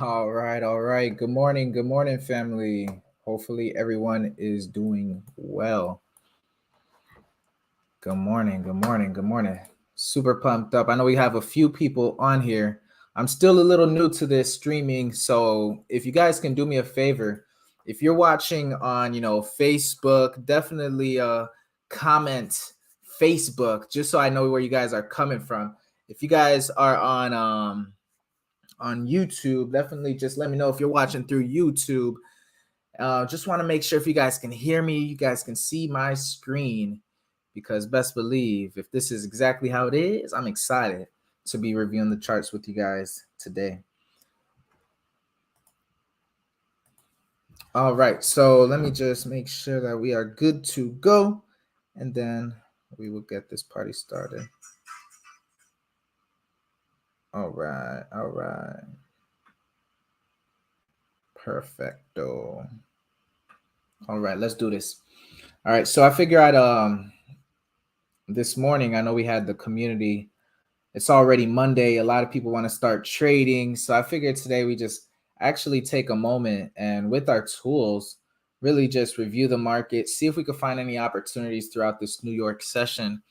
All right, all right. Good morning, family. Hopefully, everyone is doing well. Good morning, good morning, good morning. Super pumped up. I know we have a few people on here. I'm still a little new to this streaming, so if you guys can do me a favor, if you're watching on, Facebook, definitely comment Facebook just so I know where you guys are coming from. If you guys are on YouTube, definitely just let me know if you're watching through YouTube. Just want to make sure if you guys can hear me, you guys can see my screen, because best believe if this is exactly how it is, I'm excited to be reviewing the charts with you guys today. All right, so let me just make sure that we are good to go, and then we will get this party started. All right, all right. Perfecto. All right, let's do this. All right, so I figure out this morning, I know we had the community. It's already Monday. A lot of people want to start trading. So I figured today we just actually take a moment and with our tools, really just review the market, see if we could find any opportunities throughout this New York session.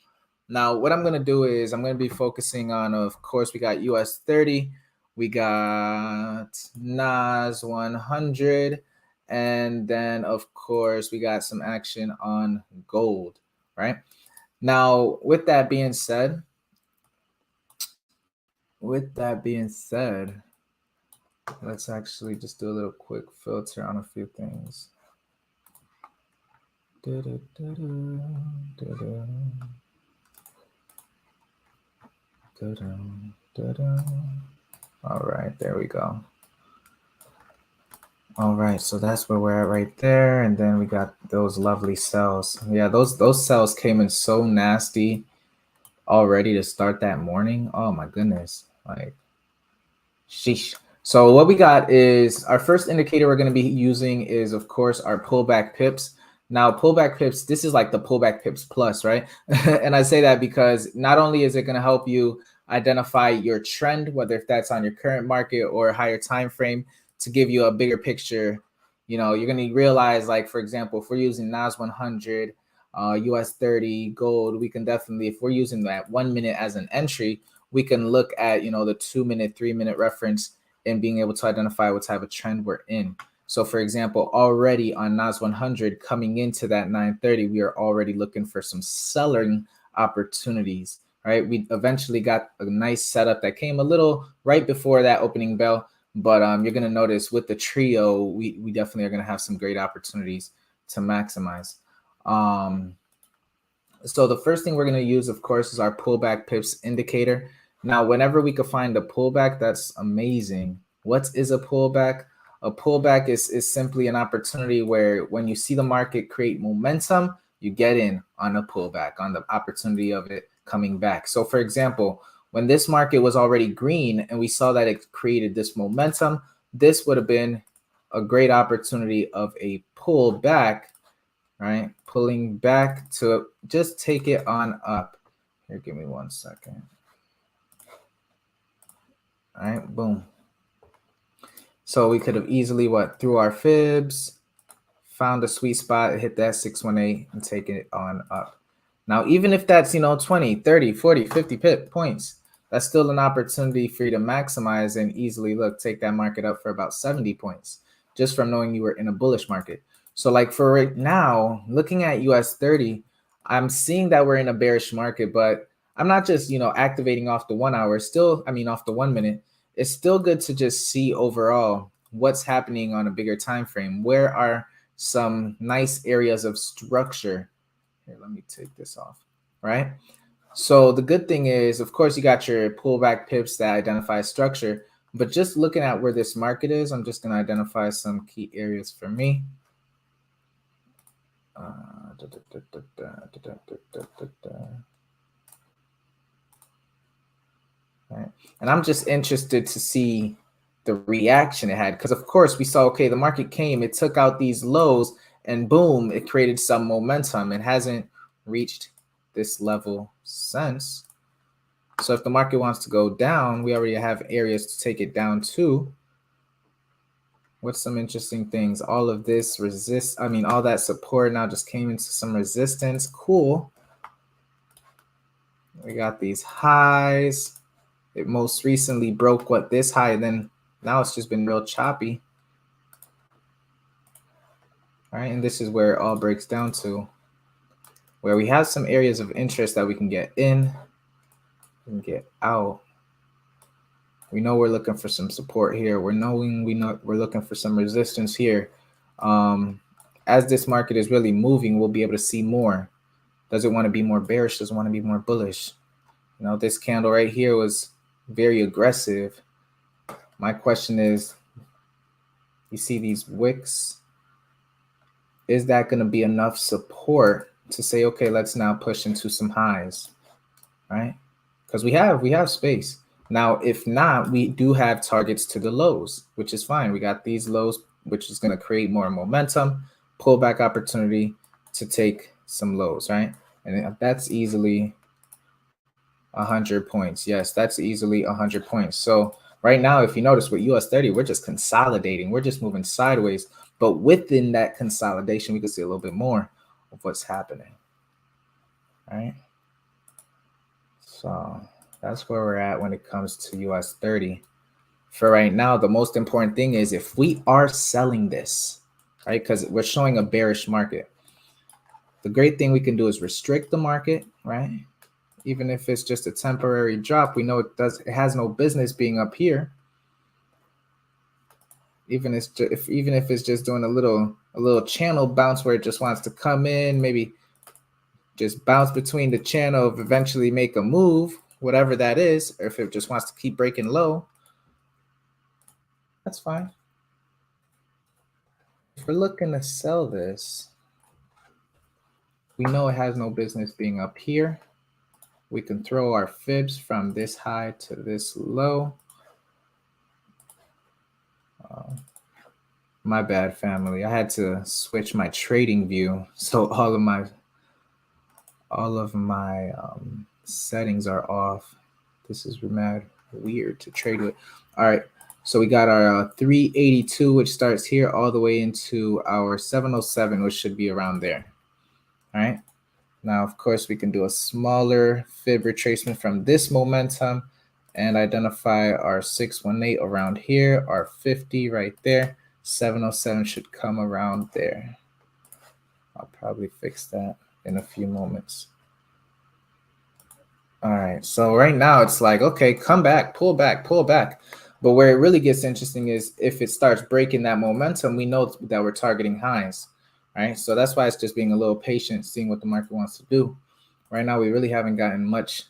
Now, what I'm going to do is I'm going to be focusing on, of course, we got US 30, we got NAS 100, and then, of course, we got some action on gold, right? Now, with that being said, let's actually just do a little quick filter on a few things. All right, there we go. All right, so that's where we're at right there, and then we got those lovely cells. Yeah, those cells came in so nasty already to start that morning. Oh my goodness, like sheesh. So what we got is our first indicator we're going to be using is, of course, our pullback pips. Now, pullback pips, this is like the pullback pips plus, right? And I say that because not only is it going to help you identify your trend, whether if that's on your current market or a higher time frame, to give you a bigger picture. You're going to realize, like, for example, if we're using NAS 100, US 30, gold, we can definitely, if we're using that 1 minute as an entry, we can look at, the 2 minute, 3 minute reference and being able to identify what type of trend we're in. So for example, already on NAS 100 coming into that 930, we are already looking for some selling opportunities, right? We eventually got a nice setup that came a little right before that opening bell, but you're going to notice with the trio, we definitely are going to have some great opportunities to maximize. So the first thing we're going to use, of course, is our pullback pips indicator. Now, whenever we could find a pullback, that's amazing. What is a pullback? A pullback is simply an opportunity where when you see the market create momentum, you get in on a pullback, on the opportunity of it coming back. So for example, when this market was already green and we saw that it created this momentum, this would have been a great opportunity of a pullback, right? Pulling back to just take it on up. Here, give me 1 second. All right, boom. So we could have easily, through our fibs, found a sweet spot, hit that 618 and taken it on up. Now, even if that's, 20, 30, 40, 50 points, that's still an opportunity for you to maximize and easily take that market up for about 70 points just from knowing you were in a bullish market. So like for right now, looking at US 30, I'm seeing that we're in a bearish market, but I'm not just, activating off the 1 hour, off the 1 minute. It's still good to just see overall what's happening on a bigger time frame. Where are some nice areas of structure? Here, let me take this off, right? So the good thing is, of course, you got your pullback pips that identify structure, but just looking at where this market is, I'm just going to identify some key areas for me. Right. And I'm just interested to see the reaction it had, because of course we saw, okay, the market came, it took out these lows, and boom, it created some momentum. It hasn't reached this level since. So if the market wants to go down, we already have areas to take it down to. What's some interesting things? All of this all that support now just came into some resistance. Cool. We got these highs. It most recently broke this high, and then now it's just been real choppy. All right, and this is where it all breaks down to, where we have some areas of interest that we can get in and get out. We know we're looking for some support here. We're looking for some resistance here. As this market is really moving, we'll be able to see more. Does it want to be more bearish? Does it want to be more bullish? You know, this candle right here was very aggressive. My question is, you see these wicks? Is that going to be enough support to say, okay, let's now push into some highs, right? Because we have space. Now, if not, we do have targets to the lows, which is fine. We got these lows, which is going to create more momentum, pullback opportunity to take some lows, right? And that's easily 100 points. Yes, that's easily 100 points. So right now, if you notice with US 30, we're just consolidating. We're just moving sideways. But within that consolidation, we can see a little bit more of what's happening. All right. So that's where we're at when it comes to US 30. For right now, the most important thing is if we are selling this, right, because we're showing a bearish market, the great thing we can do is restrict the market, right? Even if it's just a temporary drop, we know it has no business being up here. Even if it's just doing a little channel bounce where it just wants to come in, maybe just bounce between the channel, eventually make a move, whatever that is, or if it just wants to keep breaking low, that's fine. If we're looking to sell this, we know it has no business being up here. We can throw our fibs from this high to this low. My bad, family. I had to switch my trading view, so all of my settings are off. This is mad weird to trade with. All right, so we got our 382, which starts here all the way into our 707, which should be around there. All right. Now, of course, we can do a smaller fib retracement from this momentum and identify our 618 around here, our 50 right there. 707 should come around there. I'll probably fix that in a few moments. All right, so right now it's like, okay, come back, pull back, pull back. But where it really gets interesting is if it starts breaking that momentum, we know that we're targeting highs, right? So that's why it's just being a little patient, seeing what the market wants to do. Right now, we really haven't gotten much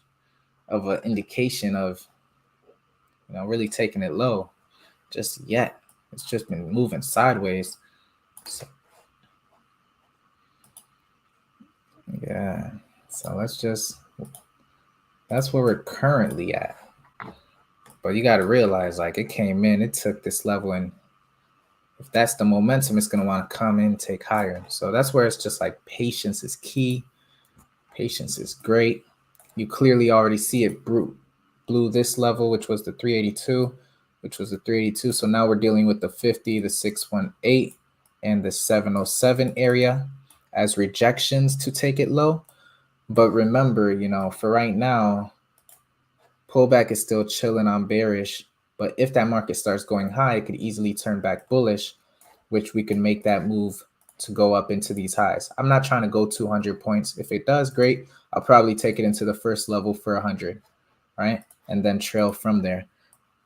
of an indication of, really taking it low just yet. It's just been moving sideways. So, yeah, so that's where we're currently at. But you got to realize, like, it came in, it took this level, and if that's the momentum, it's going to want to come in, take higher. So that's where it's just like patience is key. Patience is great. You clearly already see it blew this level, which was the 382, So now we're dealing with the 50, the 618, and the 707 area as rejections to take it low. But remember, for right now, pullback is still chilling on bearish. But if that market starts going high, it could easily turn back bullish, which we can make that move to go up into these highs. I'm not trying to go 200 points. If it does, great. I'll probably take it into the first level for 100, right? And then trail from there,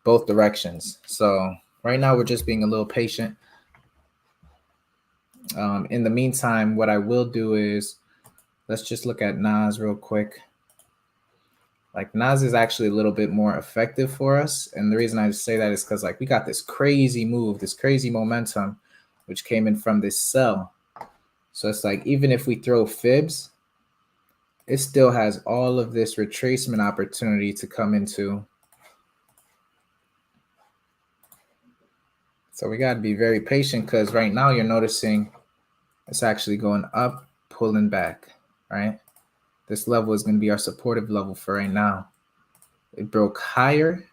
both directions. So right now we're just being a little patient. In the meantime, what I will do is, let's just look at Nas real quick. Like, Nas is actually a little bit more effective for us. And the reason I say that is because, like, we got this crazy move, this crazy momentum, which came in from this sell. So it's like, even if we throw fibs, it still has all of this retracement opportunity to come into. So we got to be very patient, because right now you're noticing it's actually going up, pulling back, right? This level is going to be our supportive level for right now. It broke higher.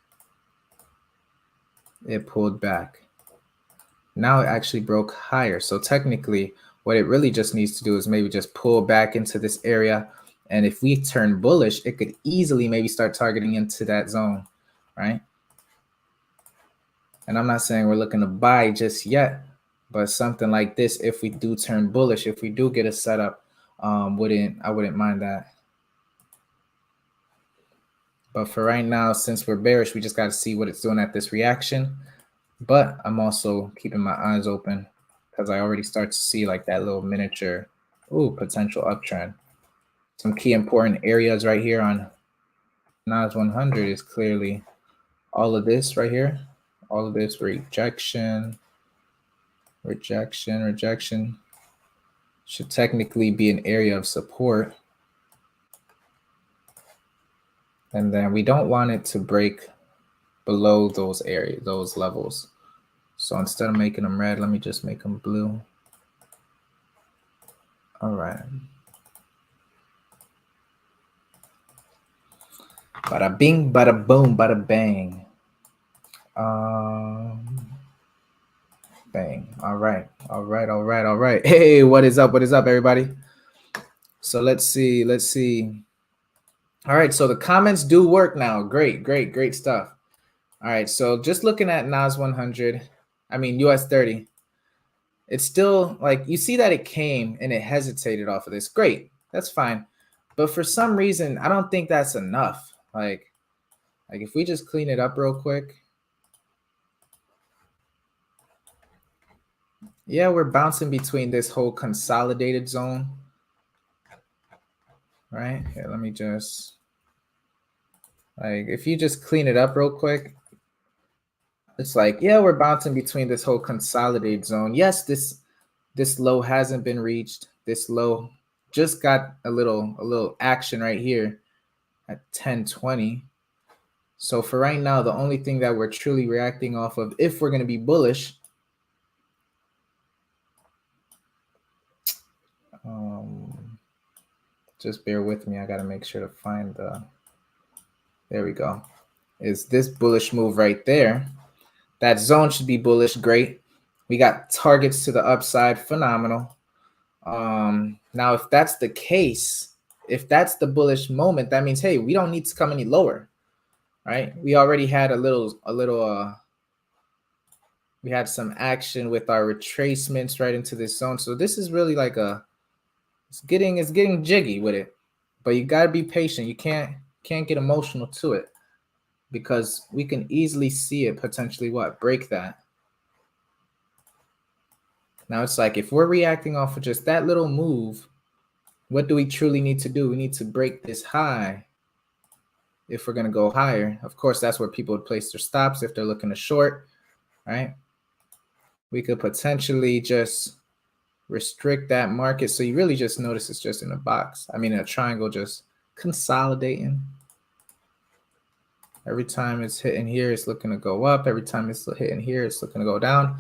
It pulled back. Now it actually broke higher. So technically, what it really just needs to do is maybe just pull back into this area. And if we turn bullish, it could easily maybe start targeting into that zone, right? And I'm not saying we're looking to buy just yet, but something like this, if we do turn bullish, if we do get a setup, I wouldn't mind that. But for right now, since we're bearish, we just got to see what it's doing at this reaction. But I'm also keeping my eyes open because I already start to see like that little miniature, potential uptrend. Some key important areas right here on NAS 100 is clearly all of this right here. All of this rejection, rejection, rejection should technically be an area of support. And then we don't want it to break below those areas, those levels. So instead of making them red, let me just make them blue. All right. Bada bing, bada boom, bada bang. Bang. All right. All right. All right. All right. Hey, what is up? What is up, everybody? So let's see. Let's see. All right. So the comments do work now. Great, great, great stuff. All right. So just looking at NAS 100, I mean, US 30, it's still like you see that it came and it hesitated off of this. Great. That's fine. But for some reason, I don't think that's enough. Like if we just clean it up real quick. Yeah, we're bouncing between this whole consolidated zone. Right? Here, let me just if you just clean it up real quick, it's like, yeah, we're bouncing between this whole consolidated zone. Yes, this low hasn't been reached. This low just got a little action right here at 1020. So for right now, the only thing that we're truly reacting off of, if we're going to be bullish, just bear with me. I got to make sure to find there we go. Is this bullish move right there? That zone should be bullish. Great. We got targets to the upside. Phenomenal. Now, if that's the case, if that's the bullish moment, that means, hey, we don't need to come any lower, right? We already had we had some action with our retracements right into this zone. So this is really like it's getting jiggy with it, but you got to be patient. You can't get emotional to it because we can easily see it potentially break that. Now it's like if we're reacting off of just that little move, what do we truly need to do? We need to break this high if we're going to go higher. Of course, that's where people would place their stops if they're looking to short, right? We could potentially just restrict that market. So you really just notice it's just in a box. I mean, a triangle just consolidating. Every time it's hitting here, it's looking to go up. Every time it's hitting here, it's looking to go down.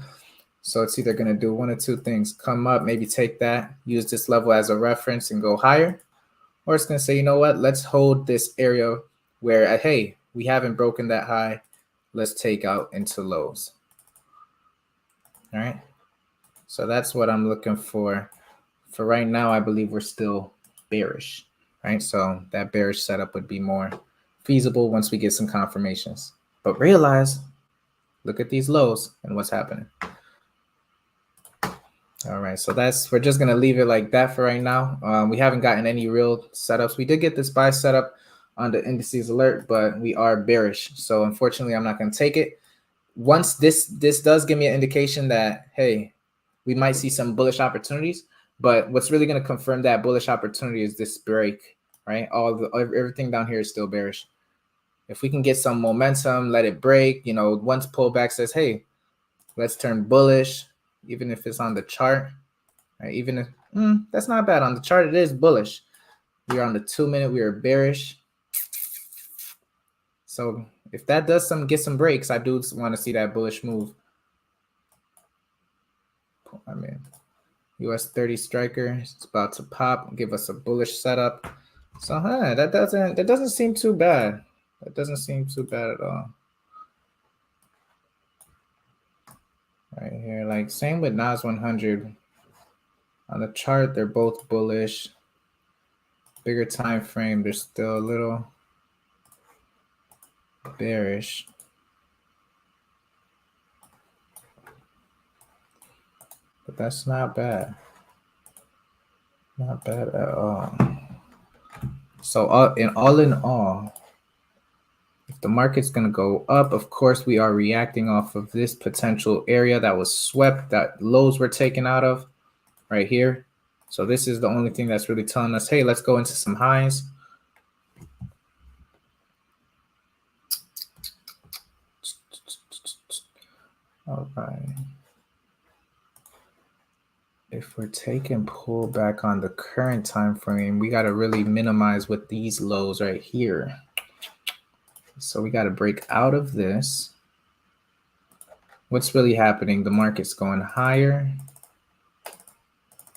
So it's either going to do one of two things: come up, maybe take that, use this level as a reference and go higher, or it's going to say, you know what, let's hold this area where, hey, we haven't broken that high. Let's take out into lows. All right. So that's what I'm looking for. For right now, I believe we're still bearish, right? So that bearish setup would be more feasible once we get some confirmations. But realize, look at these lows and what's happening. All right, so we're just gonna leave it like that for right now. We haven't gotten any real setups. We did get this buy setup on the indices alert, but we are bearish. So unfortunately, I'm not gonna take it. Once this does give me an indication that, hey, we might see some bullish opportunities, but what's really gonna confirm that bullish opportunity is this break, right? Everything down here is still bearish. If we can get some momentum, let it break, once pullback says, hey, let's turn bullish, even if it's on the chart, right? Even if that's not bad on the chart, it is bullish. We're on the 2-minute, we are bearish. So if that does get some breaks, I do want to see that bullish move. I mean, US 30 striker, it's about to pop, give us a bullish setup. So that doesn't seem too bad. That doesn't seem too bad at all. right here. Like same with Nas 100. On the chart, they're both bullish. Bigger time frame, they're still a little bearish. But that's not bad. Not bad at all. So all in all, if the market's going to go up, of course, we are reacting off of this potential area that was swept, that lows were taken out of right here. So this is the only thing that's really telling us, hey, let's go into some highs. All right. If we're taking pullback on the current time frame, we got to really minimize with these lows right here. So we got to break out of this. What's really happening? The market's going higher.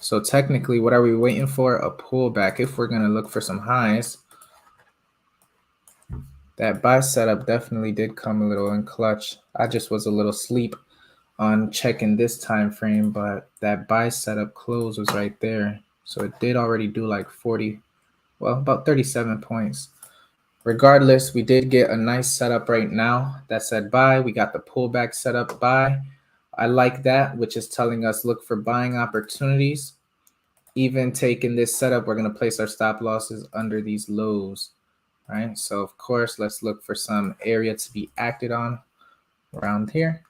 So technically, what are we waiting for? A pullback. If we're going to look for some highs, that buy setup definitely did come a little in clutch. I just was a little sleep on checking this time frame, but that buy setup close was right there. So it did already do like 40, well, about 37 points. Regardless, we did get a nice setup right now that said buy. We got the pullback setup buy. I like that, which is telling us look for buying opportunities. Even taking this setup, we're going to place our stop losses under these lows. All right, so of course, let's look for some area to be acted on around here.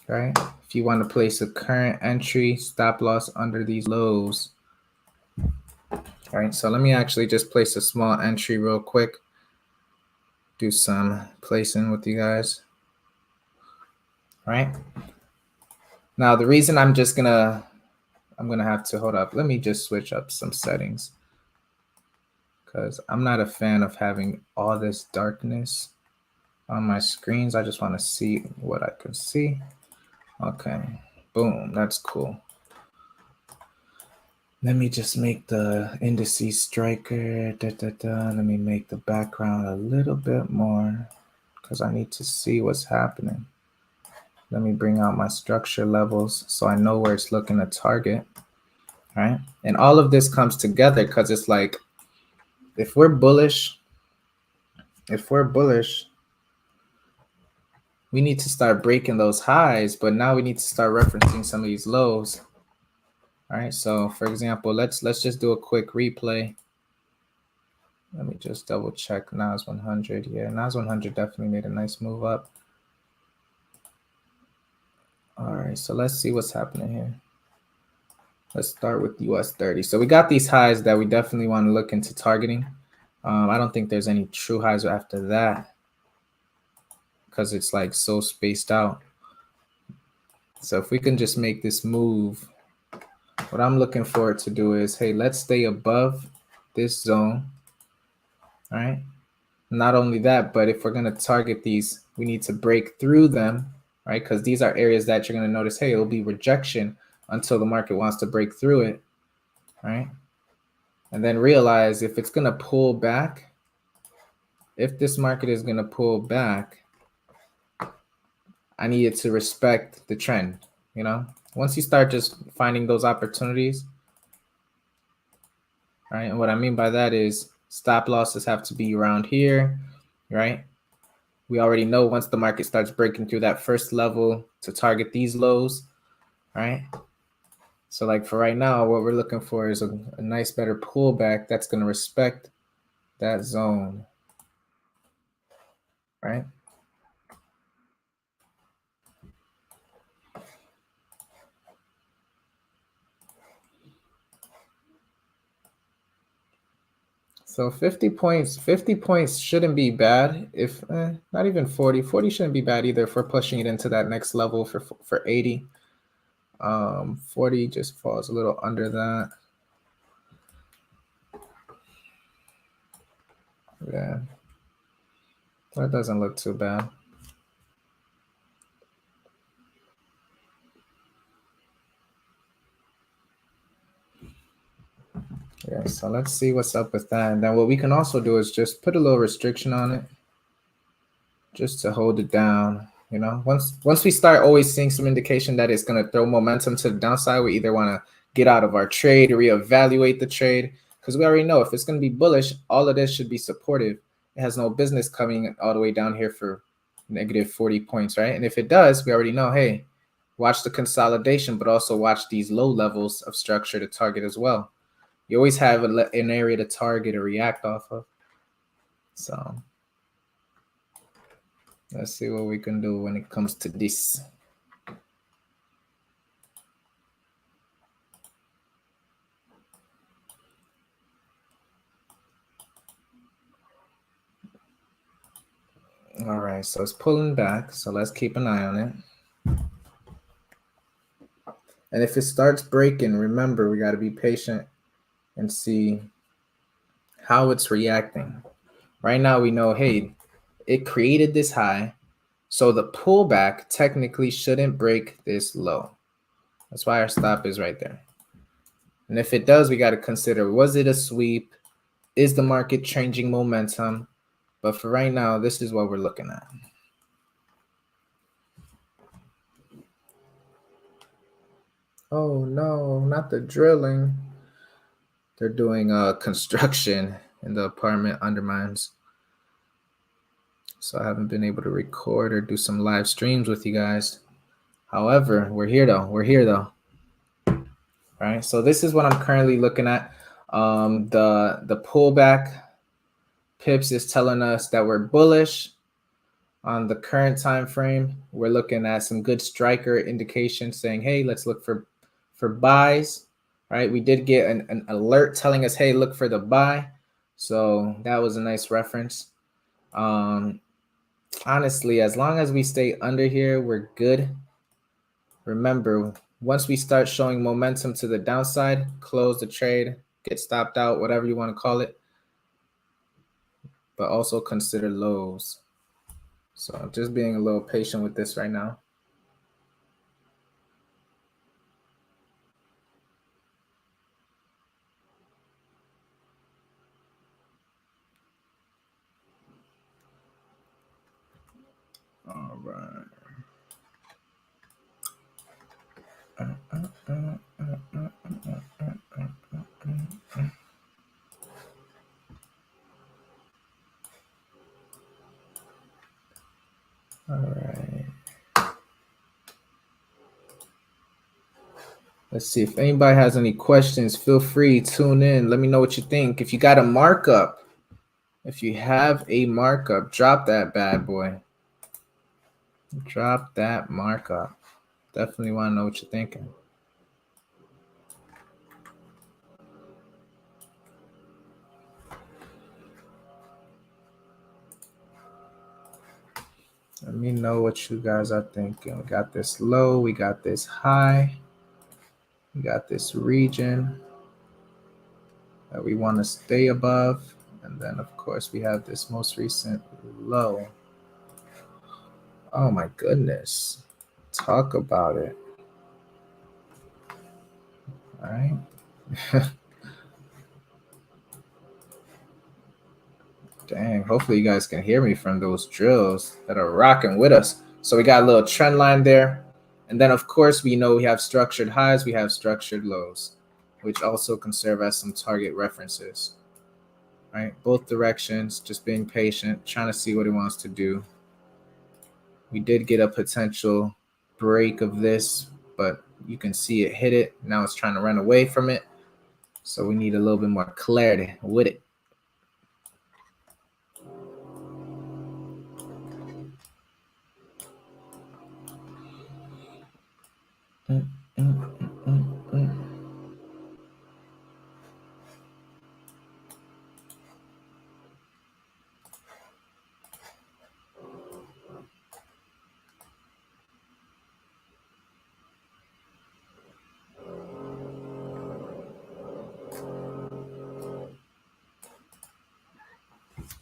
Right, if you want to place a current entry stop loss under these lows. All right, so let me actually just place a small entry real quick. Do some placing with you guys. All right. Now the reason I'm gonna have to hold up. Let me just switch up some settings because I'm not a fan of having all this darkness on my screens. I just want to see what I can see. Okay, boom, that's cool. Let me just make the Indices Striker. Let me make the background a little bit more because I need to see what's happening. Let me bring out my structure levels so I know where it's looking to target. All right, and all of this comes together because it's like if we're bullish, we need to start breaking those highs, but now we need to start referencing some of these lows. All right, so for example, let's just do a quick replay. Let me just double check Nas 100. Yeah, Nas 100 definitely made a nice move up. All right, so let's see what's happening here. Let's start with US 30. So we got these highs that we definitely want to look into targeting. I don't think there's any true highs after that because it's like so spaced out. So if we can just make this move, what I'm looking for it to do is, hey, let's stay above this zone. All right. Not only that, but if we're going to target these, we need to break through them, right? Because these are areas that you're going to notice, hey, it'll be rejection until the market wants to break through it, right? And then realize if it's going to pull back, if this market is going to pull back, I need it to respect the trend, you know? Once you start just finding those opportunities, right? And what I mean by that is stop losses have to be around here, right? We already know once the market starts breaking through that first level to target these lows, right? So like for right now, what we're looking for is a nice better pullback that's going to respect that zone, right? So 50 points shouldn't be bad. If not even 40 shouldn't be bad either if we're pushing it into that next level for 80. 40 just falls a little under that. Yeah, that doesn't look too bad. Yeah, so let's see what's up with that. And then what we can also do is just put a little restriction on it. just to hold it down. You know, once we start always seeing some indication that it's going to throw momentum to the downside, we either want to get out of our trade, reevaluate the trade, because we already know if it's going to be bullish, all of this should be supportive. It has no business coming all the way down here for negative 40 points, right? And if it does, we already know, hey, watch the consolidation, but also watch these low levels of structure to target as well. You always have an area to target or react off of. So let's see what we can do when it comes to this. All right, so it's pulling back, so let's keep an eye on it. And if it starts breaking, remember, we got to be patient and see how it's reacting. Right now, we know, hey, it created this high, so the pullback technically shouldn't break this low. That's why our stop is right there. And if it does, we got to consider, was it a sweep? Is the market changing momentum? But for right now, this is what we're looking at. Oh no, not the drilling. They're doing construction in the apartment under mines. So I haven't been able to record or do some live streams with you guys. However, we're here though. All right. So this is what I'm currently looking at. The pullback pips is telling us that we're bullish on the current time frame. We're looking at some good striker indications saying, hey, let's look for buys. Right, we did get an alert telling us, hey, look for the buy. So that was a nice reference. Honestly, as long as we stay under here, we're good. Remember, once we start showing momentum to the downside, close the trade, get stopped out, whatever you want to call it. But also consider lows. So I'm just being a little patient with this right now. All right. All right. Let's see if anybody has any questions. Feel free, tune in. Let me know what you think. If you got a markup, if you have a markup, drop that bad boy. Drop that markup. Definitely want to know what you're thinking. Let me know what you guys are thinking. We got this low, we got this high, we got this region that we want to stay above. And then, of course, we have this most recent low. Oh my goodness. Talk about it. All right. Dang, hopefully you guys can hear me from those drills that are rocking with us. So we got a little trend line there. And then, of course, we know we have structured highs, we have structured lows, which also can serve as some target references. Right? Both directions, just being patient, trying to see what he wants to do. We did get a potential break of this, but you can see it hit it. Now it's trying to run away from it. So we need a little bit more clarity with it.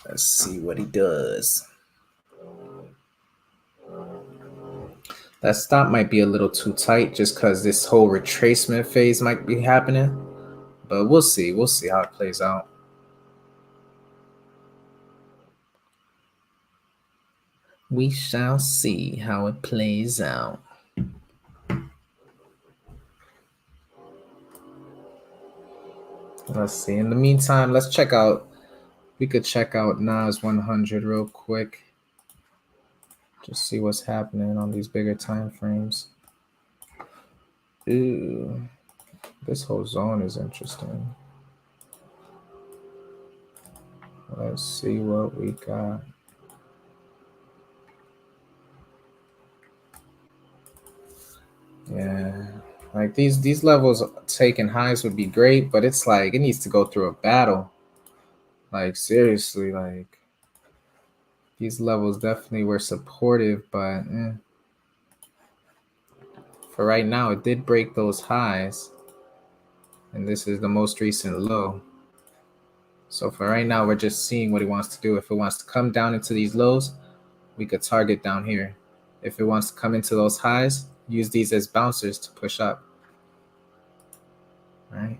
Let's see what he does. That stop might be a little too tight just because this whole retracement phase might be happening. But we'll see. We'll see how it plays out. We shall see how it plays out. Let's see. In the meantime, let's check out. We could check out Nas 100 real quick. Just see what's happening on these bigger time frames. Ooh, this whole zone is interesting. Let's see what we got. Yeah, like these levels taking highs would be great, but it's like it needs to go through a battle. Like seriously, like these levels definitely were supportive, but for right now, it did break those highs, and this is the most recent low. So for right now, we're just seeing what it wants to do. If it wants to come down into these lows, we could target down here. If it wants to come into those highs, use these as bouncers to push up. Right?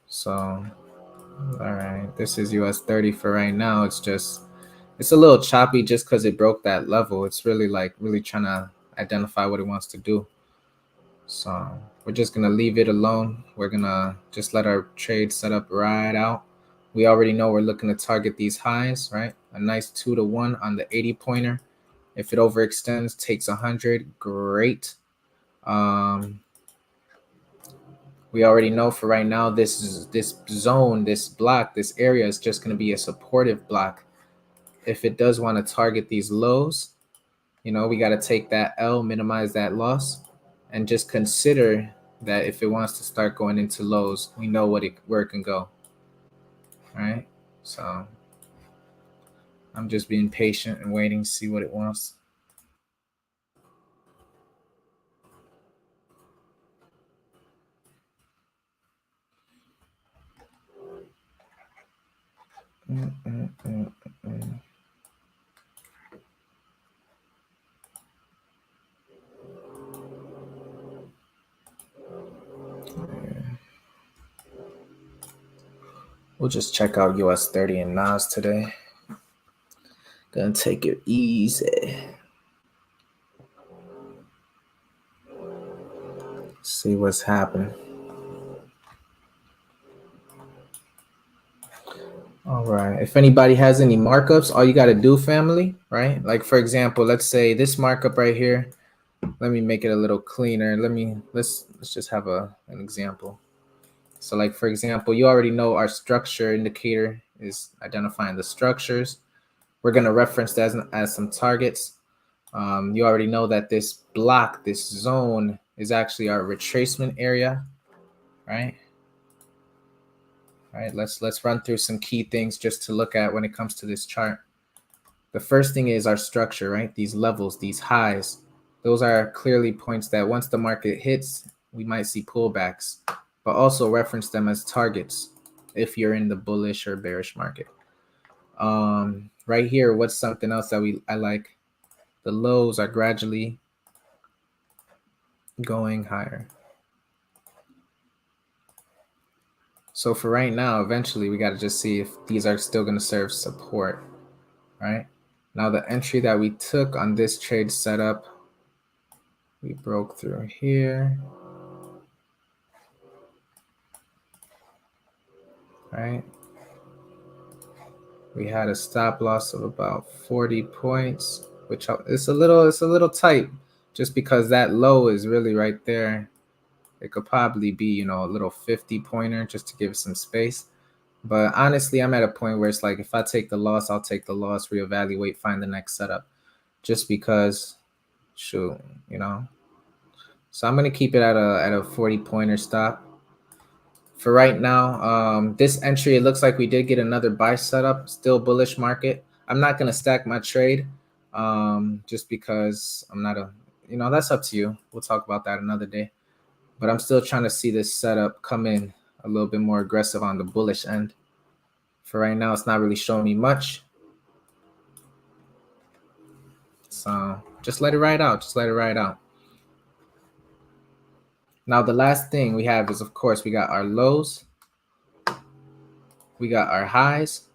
So, all right, this is US 30 for right now. It's a little choppy just because it broke that level. It's really trying to identify what it wants to do. So we're just gonna leave it alone. We're gonna just let our trade setup ride out. We already know we're looking to target these highs, right? A nice 2-to-1 on the 80 pointer. If it overextends, takes 100, great. We already know for right now this zone, this block, this area is just going to be a supportive block. If it does want to target these lows, we got to take that L, minimize that loss, and just consider that if it wants to start going into lows, we know where it can go. All right, so I'm just being patient and waiting to see what it wants. We'll just check out US 30 and Nas today. Gonna take it easy. See what's happening. All right. If anybody has any markups, all you got to do, family, right? Like for example, let's say this markup right here. Let me make it a little cleaner. Let's just have an example. So like for example, you already know our structure indicator is identifying the structures. We're gonna reference that as some targets. You already know that this block, this zone, is actually our retracement area, right? All right. Let's run through some key things just to look at when it comes to this chart. The first thing is our structure, right? These levels, these highs, those are clearly points that once the market hits, we might see pullbacks, but also reference them as targets if you're in the bullish or bearish market. Right here, what's something else that I like? The lows are gradually going higher. So for right now, eventually we got to just see if these are still going to serve support, right? Now the entry that we took on this trade setup, we broke through here, right? We had a stop loss of about 40 points, which it's a little tight just because that low is really right there. It could probably be, a little 50 pointer just to give some space. But honestly, I'm at a point where it's like if I take the loss, I'll take the loss, reevaluate, find the next setup. Just because shoot, So I'm gonna keep it at a 40 pointer stop. For right now, this entry, it looks like we did get another buy setup, still bullish market. I'm not going to stack my trade just because I'm not that's up to you. We'll talk about that another day. But I'm still trying to see this setup come in a little bit more aggressive on the bullish end. For right now, it's not really showing me much. So just let it ride out. Just let it ride out. Now, the last thing we have is, of course, we got our lows. We got our highs.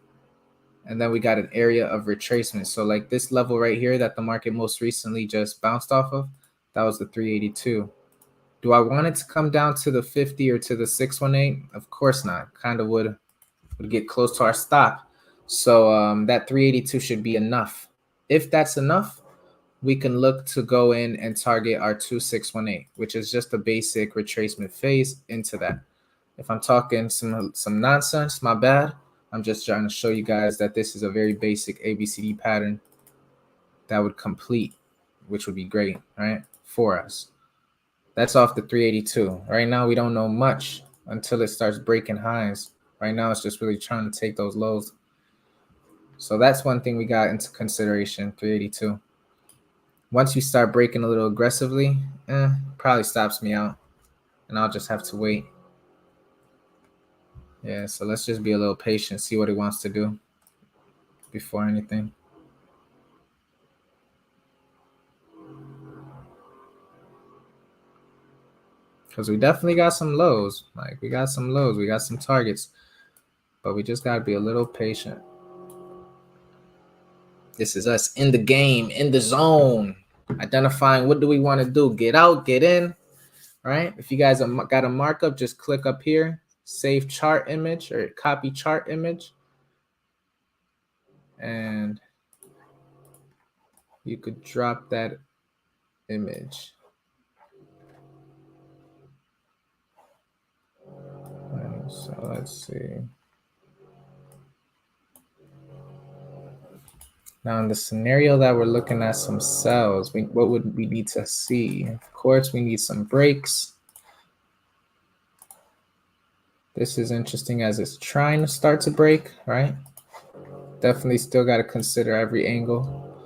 And then we got an area of retracement. So like this level right here that the market most recently just bounced off of, that was the 382. Do I want it to come down to the 50 or to the 618? Of course not. Kind of would get close to our stop. So that 382 should be enough. If that's enough, we can look to go in and target our 2618, which is just a basic retracement phase into that. If I'm talking some nonsense, my bad. I'm just trying to show you guys that this is a very basic ABCD pattern that would complete, which would be great, right, for us. That's off the 382. Right now, we don't know much until it starts breaking highs. Right now, it's just really trying to take those lows. So that's one thing we got into consideration, 382. Once you start breaking a little aggressively, probably stops me out, and I'll just have to wait. Yeah, so let's just be a little patient, see what it wants to do before anything. Because we definitely got some lows. Like, we got some lows, we got some targets, but we just got to be a little patient. This is us in the game, in the zone, identifying what do we want to do. Get out, get in, right? If you guys got a markup, just click up here, save chart image or copy chart image. And you could drop that image. So let's see. Now in the scenario that we're looking at some sells, what would we need to see? Of course, we need some breaks. This is interesting as it's trying to start to break, right? Definitely still got to consider every angle.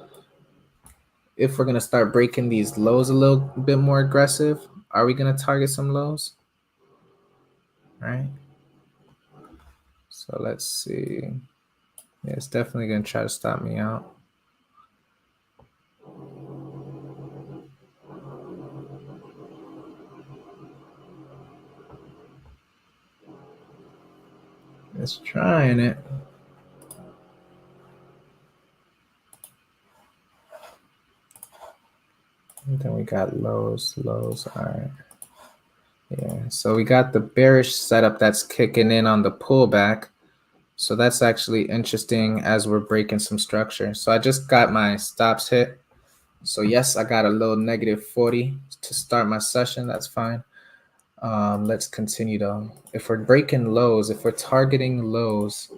If we're going to start breaking these lows a little bit more aggressive, are we going to target some lows? Right? So let's see. Yeah, it's definitely going to try to stop me out. It's trying it. And then we got lows. All right. Yeah, so we got the bearish setup that's kicking in on the pullback. So that's actually interesting as we're breaking some structure. So I just got my stops hit. So yes, I got a little negative 40 to start my session. That's fine. Let's continue though. If we're breaking lows, if we're targeting lows,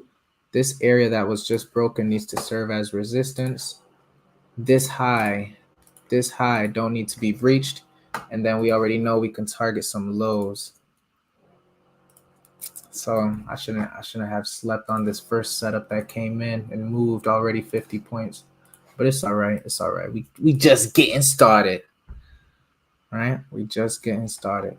this area that was just broken needs to serve as resistance. This high don't need to be breached. And then we already know we can target some lows. So I shouldn't have slept on this first setup that came in and moved already 50 points. But it's all right. It's all right. We just getting started. Right? We just getting started.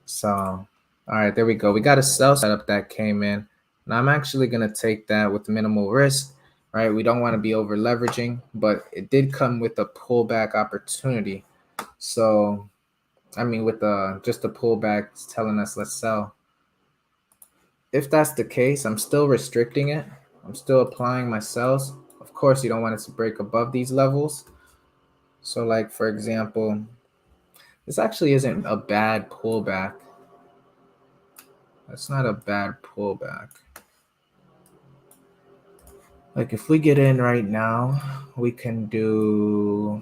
So all right, there we go. We got a sell setup that came in. Now I'm actually gonna take that with minimal risk. Right? We don't want to be over leveraging, but it did come with a pullback opportunity. So I mean, with just a pullback telling us let's sell. If that's the case, I'm still restricting it. I'm still applying my sells. Of course, you don't want it to break above these levels. So like, for example, this actually isn't a bad pullback. That's not a bad pullback. Like if we get in right now, we can do,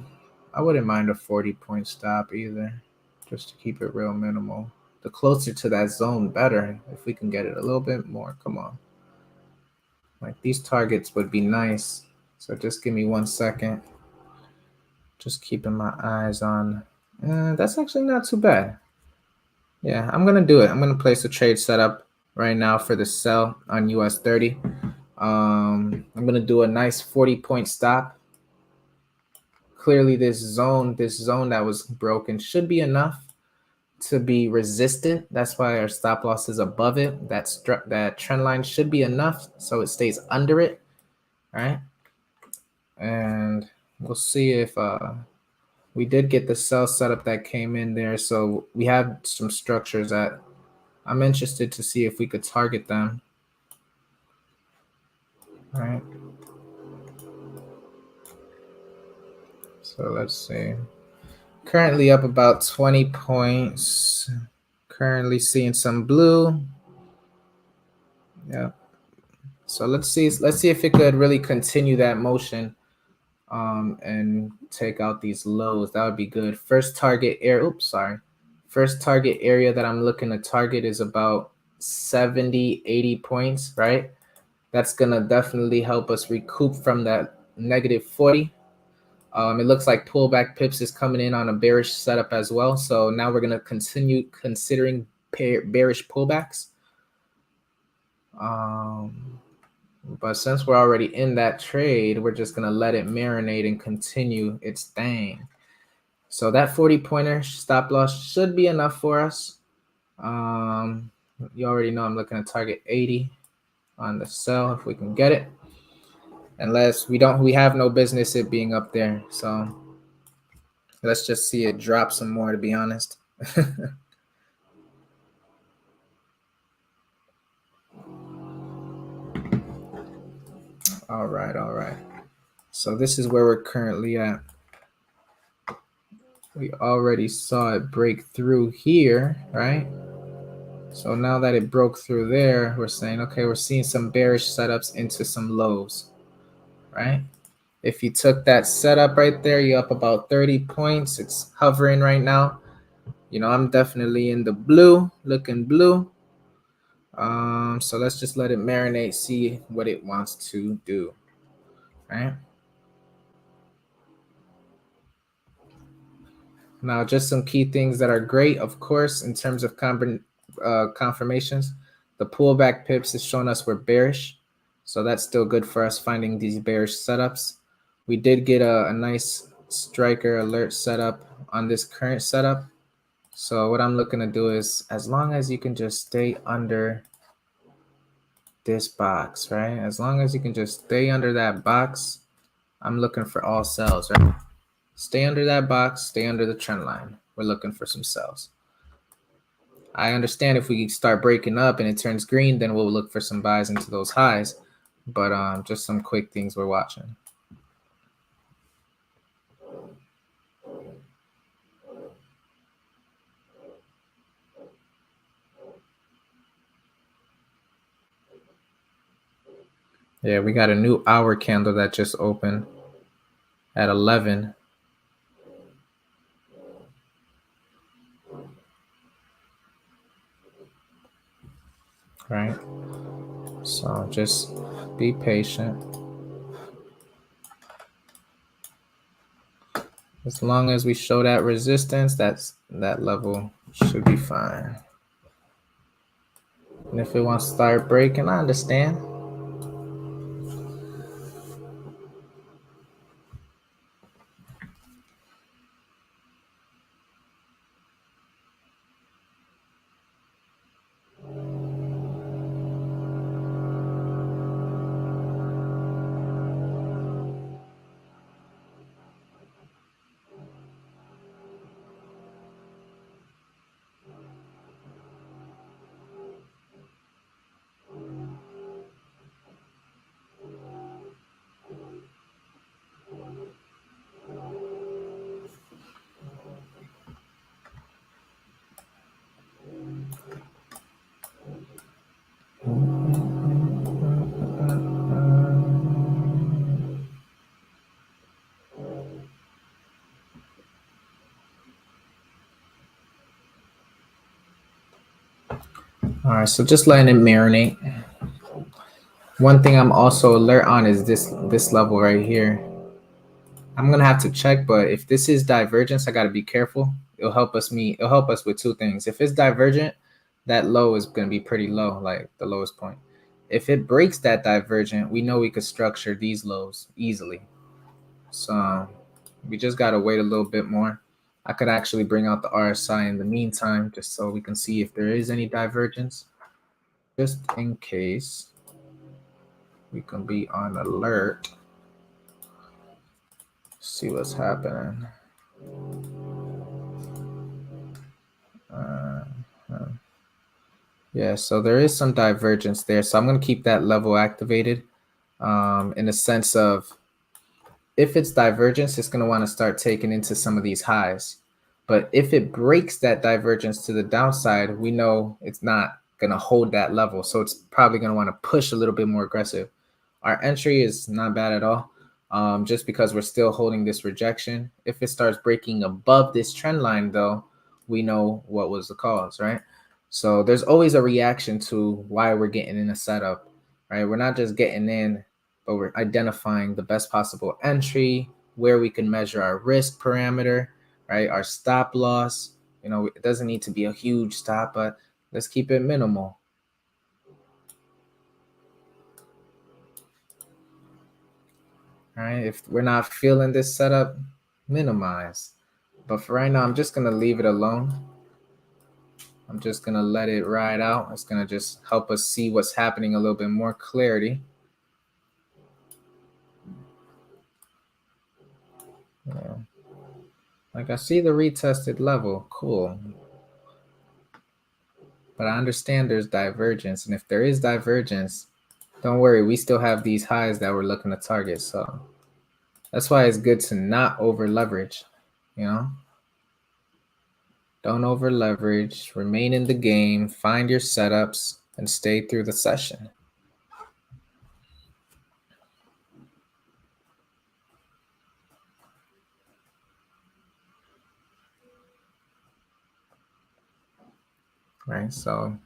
I wouldn't mind a 40-point stop either, just to keep it real minimal. The closer to that zone, better. If we can get it a little bit more, come on. Like these targets would be nice. So just give me 1 second. Just keeping my eyes on. That's actually not too bad. Yeah, I'm gonna do it. I'm gonna place a trade setup right now for the sell on US 30. I'm gonna do a nice 40-point stop. Clearly, this zone that was broken should be enough to be resistant. That's why our stop loss is above it. That trend line should be enough so it stays under it. All right, and we'll see if we did get the sell setup that came in there. So we have some structures that I'm interested to see if we could target them. All right. So let's see. Currently up about 20 points. Currently seeing some blue. Yeah. So let's see if it could really continue that motion and take out these lows. That would be good. First target area. Oops, sorry. First target area that I'm looking to target is about 70, 80 points, right? That's going to definitely help us recoup from that negative 40. It looks like pullback pips is coming in on a bearish setup as well. So now we're going to continue considering bearish pullbacks. But since we're already in that trade, we're just going to let it marinate and continue its thing. So that 40-pointer stop loss should be enough for us. You already know I'm looking to target 80 on the sell if we can get it. Unless we have no business it being up there. So let's just see it drop some more, to be honest. All right. So this is where we're currently at. We already saw it break through here, right? So now that it broke through there, we're saying, okay, we're seeing some bearish setups into some lows, right? If you took that setup right there, you're up about 30 points. It's hovering right now. You know, I'm definitely in the blue, looking blue. So let's just let it marinate, see what it wants to do, right? Now, just some key things that are great, of course, in terms of confirmations. The pullback pips is showing us we're bearish. So that's still good for us finding these bearish setups. We did get a nice striker alert setup on this current setup. So what I'm looking to do is, as long as you can just stay under this box, right? As long as you can just stay under that box, I'm looking for all sells, right? Stay under that box, stay under the trend line. We're looking for some sells. I understand if we start breaking up and it turns green, then we'll look for some buys into those highs. But just some quick things we're watching. Yeah, we got a new hour candle that just opened at 11. Right? So just be patient. As long as we show that resistance, that level should be fine. And if it wants to start breaking, I understand. All right, so just letting it marinate. One thing I'm also alert on is this level right here. I'm gonna have to check, but if this is divergence, I gotta be careful. It'll help us with two things. If it's divergent, that low is gonna be pretty low, like the lowest point. If it breaks that divergent, we know we could structure these lows easily. So we just gotta wait a little bit more. I could actually bring out the RSI in the meantime, just so we can see if there is any divergence, just in case. We can be on alert. See what's happening. Yeah, so there is some divergence there. So I'm going to keep that level activated. in the sense of if it's divergence, it's going to want to start taking into some of these highs. But if it breaks that divergence to the downside, we know it's not going to hold that level. So it's probably going to want to push a little bit more aggressive. Our entry is not bad at all, just because we're still holding this rejection. If it starts breaking above this trend line, though, we know what was the cause, right? So there's always a reaction to why we're getting in a setup, right? We're not just getting in, but we're identifying the best possible entry, where we can measure our risk parameter, right? Our stop loss. It doesn't need to be a huge stop, but let's keep it minimal. All right, if we're not feeling this setup, minimize. But for right now, I'm just gonna leave it alone. I'm just gonna let it ride out. It's gonna just help us see what's happening a little bit more clarity. Yeah. Like I see the retested level, cool. But I understand there's divergence, and if there is divergence, don't worry, we still have these highs that we're looking to target. So that's why it's good to not over leverage, Don't over leverage, remain in the game, find your setups, and stay through the session. Right, so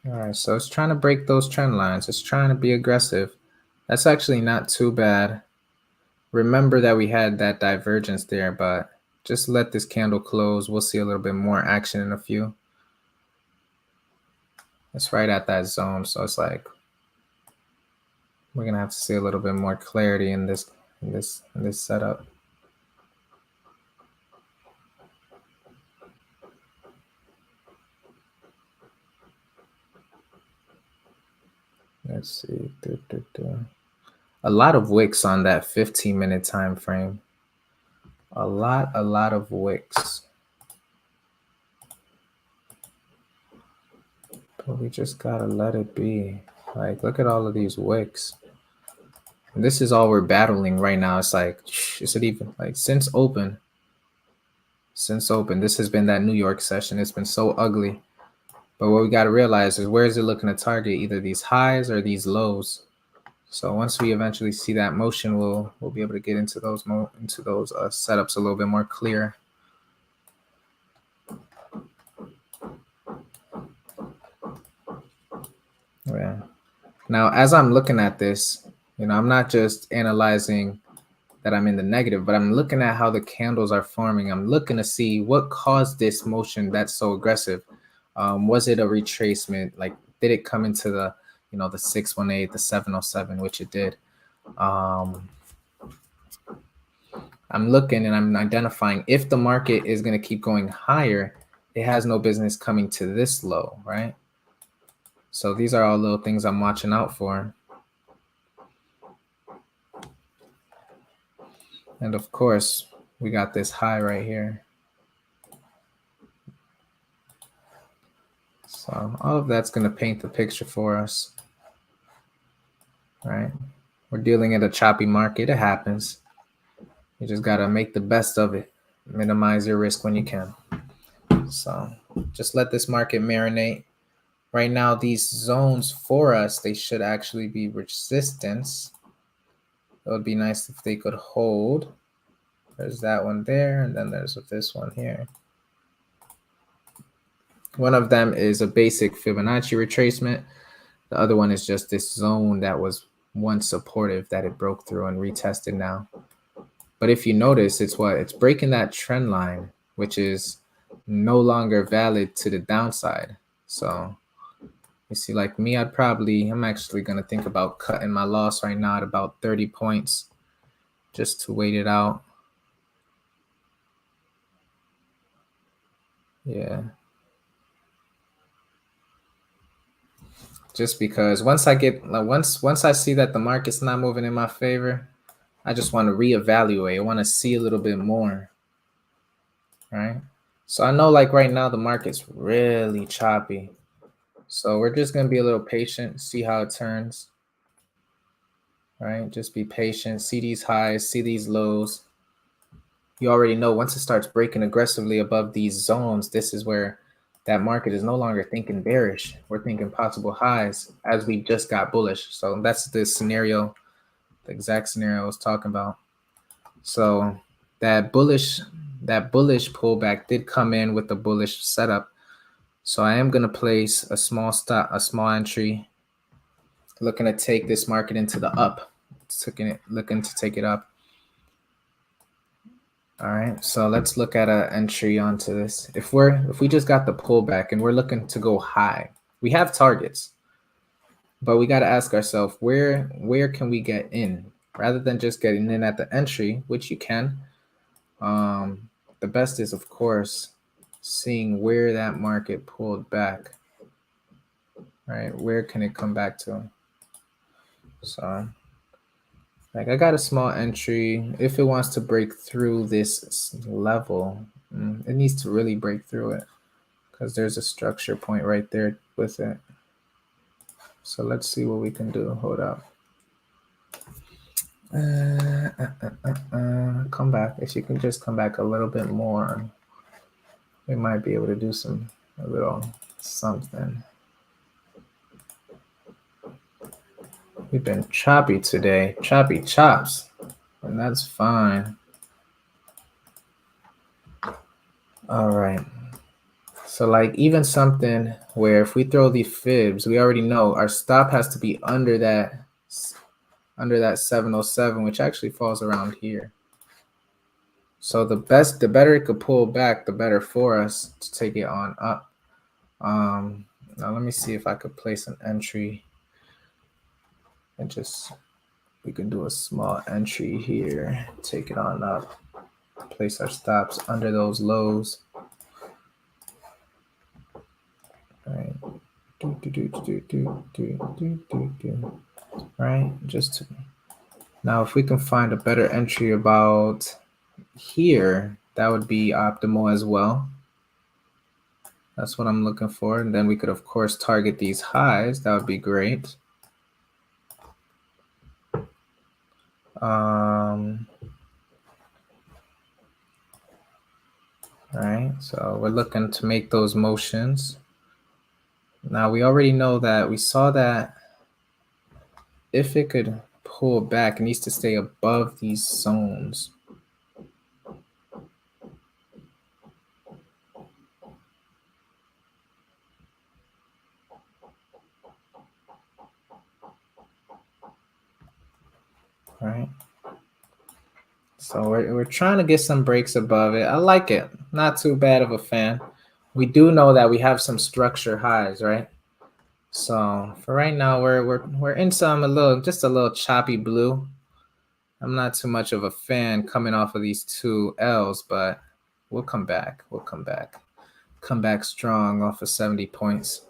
all right, so it's trying to break those trend lines. It's trying to be aggressive. That's actually not too bad. Remember that we had that divergence there, but just let this candle close. We'll see a little bit more action in a few. It's right at that zone, so it's like we're gonna have to see a little bit more clarity in this setup. Let's see. A lot of wicks on that 15-minute time frame. A lot of wicks. But we just gotta let it be. Like, look at all of these wicks. And this is all we're battling right now. It's like, is it even like since open? This has been that New York session. It's been so ugly. But what we got to realize is, where is it looking to target? Either these highs or these lows. So once we eventually see that motion, we'll be able to get into those setups a little bit more clear. Yeah. Now, as I'm looking at this, I'm not just analyzing that I'm in the negative, but I'm looking at how the candles are forming. I'm looking to see what caused this motion that's so aggressive. Was it a retracement? Like, did it come into the 618, the 707, which it did? I'm looking and I'm identifying if the market is going to keep going higher, it has no business coming to this low, right? So these are all little things I'm watching out for. And of course, we got this high right here. So all of that's going to paint the picture for us, right? We're dealing in a choppy market. It happens. You just got to make the best of it. Minimize your risk when you can. So just let this market marinate. Right now, these zones for us, they should actually be resistance. It would be nice if they could hold. There's that one there, and then there's this one here. One of them is a basic Fibonacci retracement. The other one is just this zone that was once supportive that it broke through and retested now. But if you notice, it's breaking that trend line, which is no longer valid to the downside. So you see, like me, I'm actually going to think about cutting my loss right now at about 30 points just to wait it out. Yeah. just because once I see that the market's not moving in my favor, I just want to reevaluate. I want to see a little bit more, right? So I know like right now the market's really choppy. So we're just going to be a little patient, see how it turns, right? Just be patient, see these highs, see these lows. You already know once it starts breaking aggressively above these zones, this is where that market is no longer thinking bearish. We're thinking possible highs as we just got bullish. So that's the scenario, the exact scenario I was talking about. So that bullish pullback did come in with a bullish setup. So I am going to place a small entry, looking to take this market into the up, looking to take it up. All right, so let's look at an entry onto this. If we just got the pullback and we're looking to go high, we have targets, but we got to ask ourselves where can we get in rather than just getting in at the entry, which you can. The best is of course seeing where that market pulled back. Right, where can it come back to? So like I got a small entry. If it wants to break through this level, it needs to really break through it because there's a structure point right there with it. So let's see what we can do. Hold up. Come back. If you can just come back a little bit more, we might be able to do a little something. We've been choppy today, choppy chops, and that's fine. All right. So like even something where if we throw the fibs, we already know our stop has to be under that 707, which actually falls around here. So the better it could pull back, the better for us to take it on up. Now let me see if I could place an entry and we can do a small entry here, take it on up, place our stops under those lows. All right. Right, now if we can find a better entry about here, that would be optimal as well. That's what I'm looking for. And then we could of course target these highs. That would be great. Right, so we're looking to make those motions. Now we already know that we saw that if it could pull back, it needs to stay above these zones. Right, so we're trying to get some breaks above it. I like it. Not too bad of a fan. We do know that we have some structure highs, right? So for right now, we're in just a little choppy blue. I'm not too much of a fan coming off of these two L's, but we'll come back. Come back strong off of 70 points.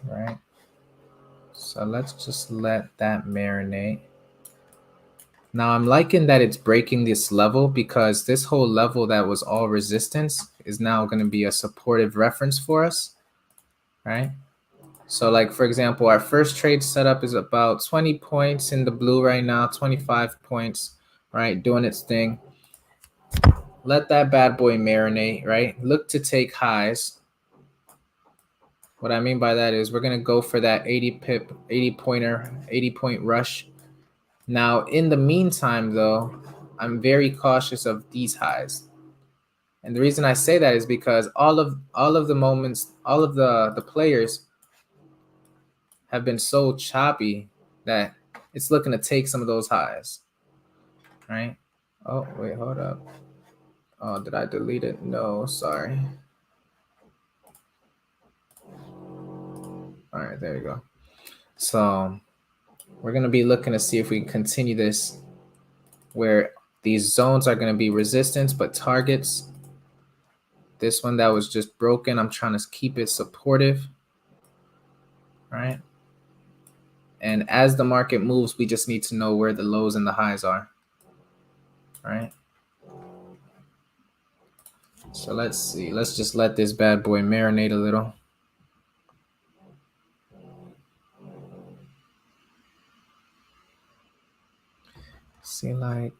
Right. So let's just let that marinate. Now I'm liking that it's breaking this level because this whole level that was all resistance is now going to be a supportive reference for us, right? So like, for example, our first trade setup is about 20 points in the blue right now, 25 points, right? Doing its thing. Let that bad boy marinate, right? Look to take highs. What I mean by that is we're going to go for that 80 point rush. Now, in the meantime, though, I'm very cautious of these highs. And the reason I say that is because all of the moments, all of the players have been so choppy that it's looking to take some of those highs. Right? Oh, wait, hold up. Oh, did I delete it? No, sorry. All right, there you go. So we're going to be looking to see if we can continue this where these zones are going to be resistance, but targets. This one that was just broken, I'm trying to keep it supportive, right? And as the market moves, we just need to know where the lows and the highs are, right? So let's see. Let's just let this bad boy marinate a little. See, like,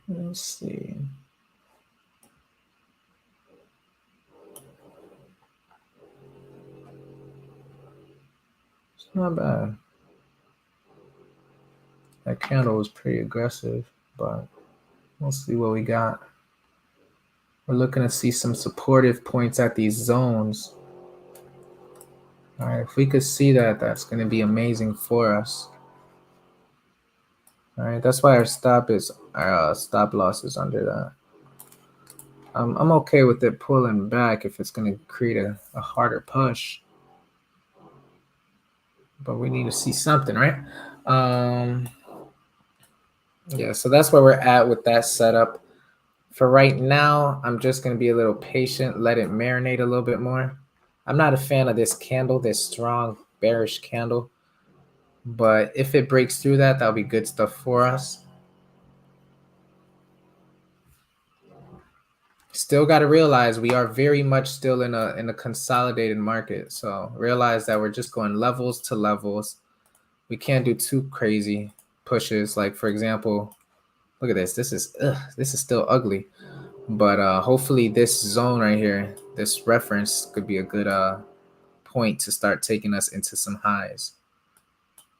let's see. It's not bad. That candle was pretty aggressive, but we'll see what we got. We're looking to see some supportive points at these zones. All right, if we could see that, that's going to be amazing for us. All right, that's why our stop loss is under that. I'm okay with it pulling back if it's going to create a harder push. But we need to see something, right? Yeah, so that's where we're at with that setup. For right now, I'm just going to be a little patient, let it marinate a little bit more. I'm not a fan of this candle, this strong bearish candle. But if it breaks through that, that'll be good stuff for us. Still got to realize we are very much still in a consolidated market. So realize that we're just going levels to levels. We can't do too crazy pushes. Like, for example, look at this. This is still ugly. But hopefully this zone right here, this reference could be a good point to start taking us into some highs.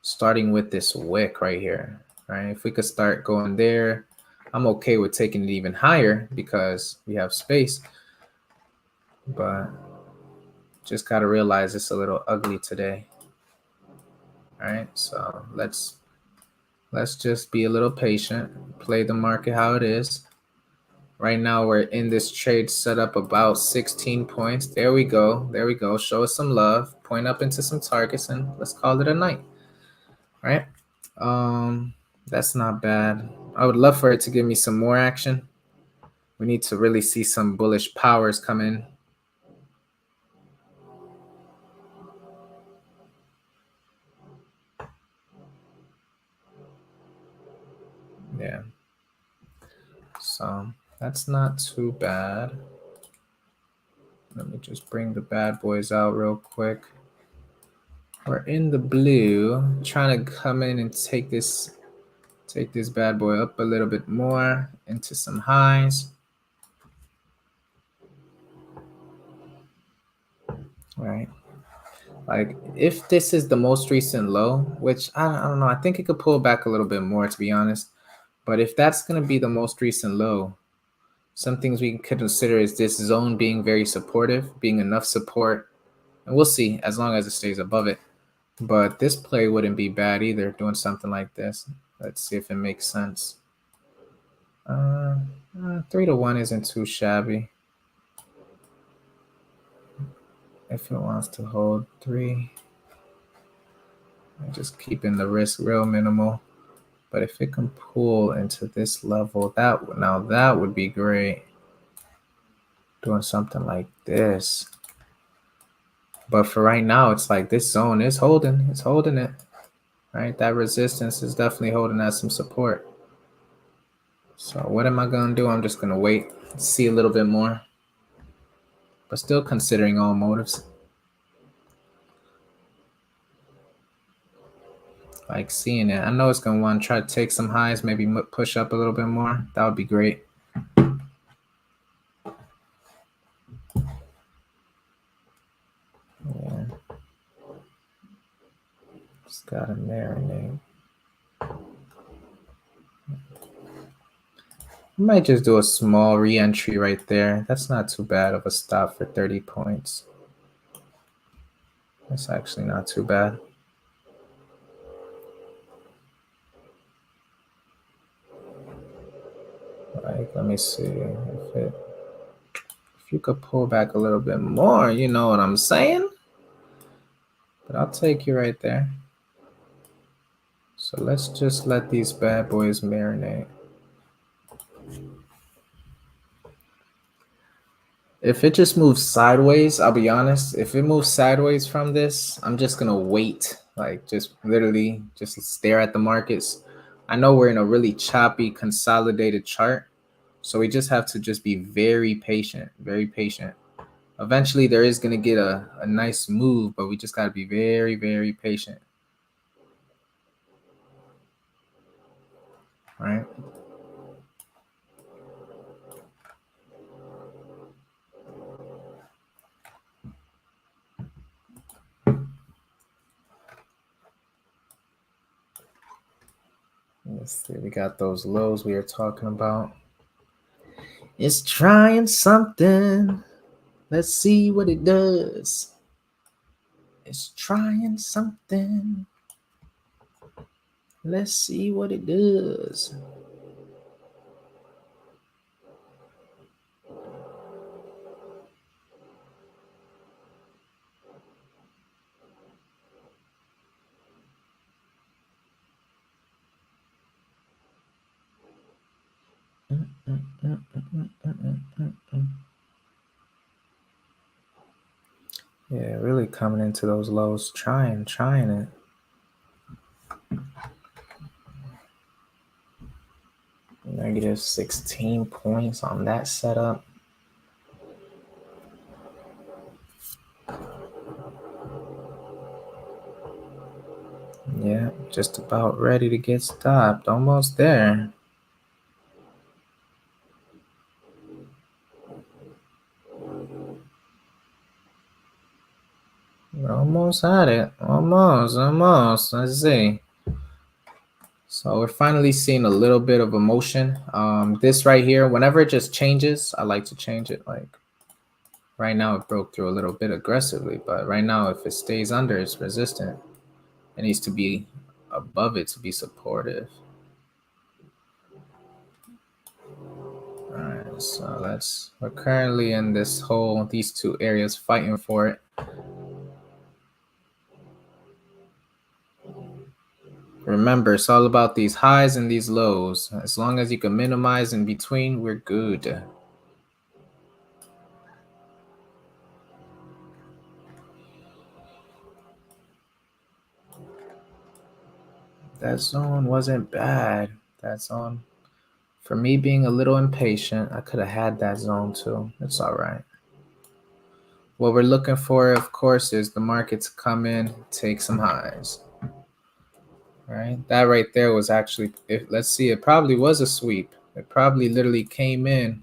Starting with this wick right here, right? If we could start going there, I'm okay with taking it even higher because we have space. But just got to realize it's a little ugly today. All right, so let's just be a little patient, play the market how it is. Right now we're in this trade set up about 16 points. There we go. There we go. Show us some love. Point up into some targets and let's call it a night. All right. That's not bad. I would love for it to give me some more action. We need to really see some bullish powers come in. Yeah. So that's not too bad. Let me just bring the bad boys out real quick. We're in the blue, trying to come in and take this bad boy up a little bit more into some highs. Right. Like if this is the most recent low, which I don't know, I think it could pull back a little bit more to be honest. But if that's going to be the most recent low, some things we could consider is this zone being very supportive, being enough support. And we'll see as long as it stays above it. But this play wouldn't be bad either, doing something like this. Let's see if it makes sense. 3-1 isn't too shabby. If it wants to hold 3, I'm just keeping the risk real minimal. But if it can pull into this level, that would be great. Doing something like this. But for right now, it's like this zone is holding. It's holding it. Right? That resistance is definitely holding at some support. So what am I going to do? I'm just going to wait, see a little bit more. But still considering all motives. Like seeing it. I know it's going to want to try to take some highs, maybe push up a little bit more. That would be great. Yeah. Just got to marinate. I might just do a small re-entry right there. That's not too bad of a stop for 30 points. That's actually not too bad. Like, let me see if you could pull back a little bit more, you know what I'm saying? But I'll take you right there. So let's just let these bad boys marinate. If it just moves sideways, I'll be honest. If it moves sideways from this, I'm just gonna wait. Like just literally just stare at the markets. I know we're in a really choppy, consolidated chart. So we just have to just be very patient, very patient. Eventually there is gonna get a nice move, but we just gotta be very, very patient. Right? Let's see, we got those lows we were talking about. It's trying something. Let's see what it does. It's trying something. Let's see what it does. Yeah, really coming into those lows, trying it. Negative 16 points on that setup. Yeah, just about ready to get stopped. Almost there. Almost had it. Almost. Let's see. So we're finally seeing a little bit of emotion. This right here, whenever it just changes, I like to change it. Like right now, it broke through a little bit aggressively, but right now, if it stays under, it's resistant. It needs to be above it to be supportive. All right, so we're currently in these two areas fighting for it. Remember, it's all about these highs and these lows. As long as you can minimize in between, we're good. That zone wasn't bad. That zone, for me being a little impatient, I could have had that zone too. It's all right. What we're looking for, of course, is the market to come in, take some highs. Right? That right there was actually, let's see, it probably was a sweep. It probably literally came in.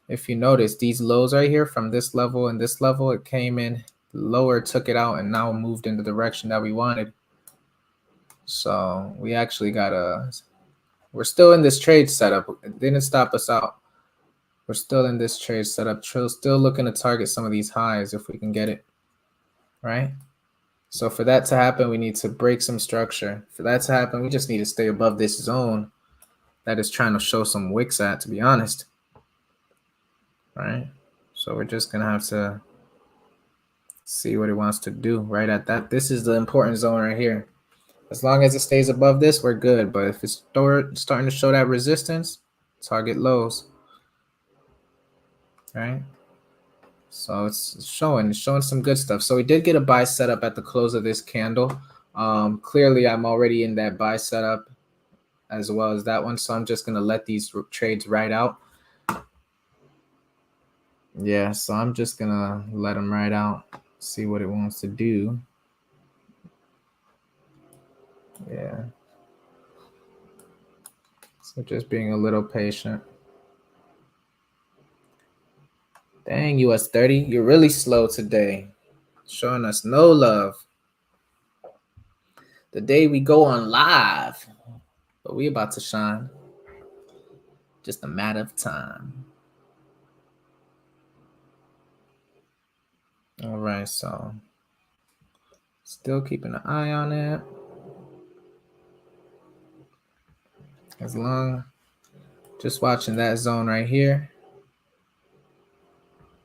If you notice, these lows right here from this level and this level, it came in lower, took it out, and now moved in the direction that we wanted. So we actually we're still in this trade setup. It didn't stop us out. We're still in this trade setup, still looking to target some of these highs if we can get it, right? So for that to happen, we need to break some structure. For that to happen, we just need to stay above this zone that is trying to show some wicks at, to be honest, right? So we're just going to have to see what it wants to do right at that. This is the important zone right here. As long as it stays above this, we're good. But if it's starting to show that resistance, target lows, right? So it's showing some good stuff. So we did get a buy setup at the close of this candle. Clearly, I'm already in that buy setup as well as that one. So I'm just going to let these trades ride out. Yeah, so I'm just going to let them ride out, see what it wants to do. Yeah. So just being a little patient. Dang, US 30, you're really slow today. Showing us no love. The day we go on live. But we about to shine. Just a matter of time. All right, so still keeping an eye on it. As long, just watching that zone right here.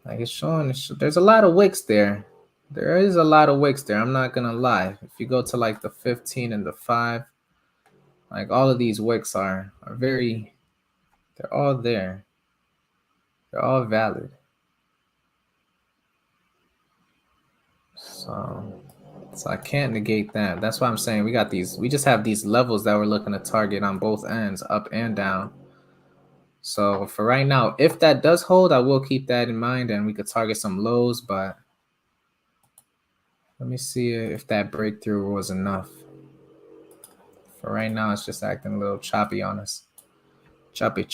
Like it's showing, there's a lot of wicks there. There is a lot of wicks there. I'm not gonna lie. If you go to like the 15 and the 5, like all of these wicks they're all there. They're all valid. So I can't negate that. That's why I'm saying we got these. We just have these levels that we're looking to target on both ends, up and down. So for right now, if that does hold, I will keep that in mind, and we could target some lows. But let me see if that breakthrough was enough. For right now, it's just acting a little choppy on us. Choppy.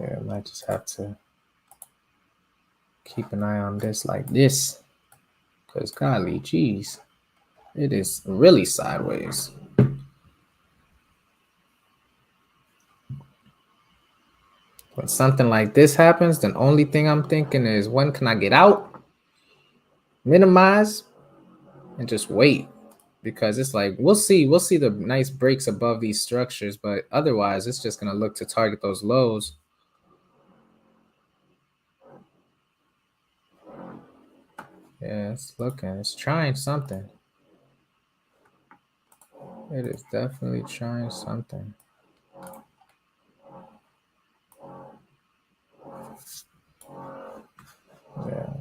Yeah, I might just have to keep an eye on this like this. Because golly, geez, it is really sideways. When something like this happens, the only thing I'm thinking is when can I get out, minimize, and just wait. Because it's like we'll see the nice breaks above these structures, but otherwise it's just gonna look to target those lows. Yeah, it's trying something. It is definitely trying something. Yeah.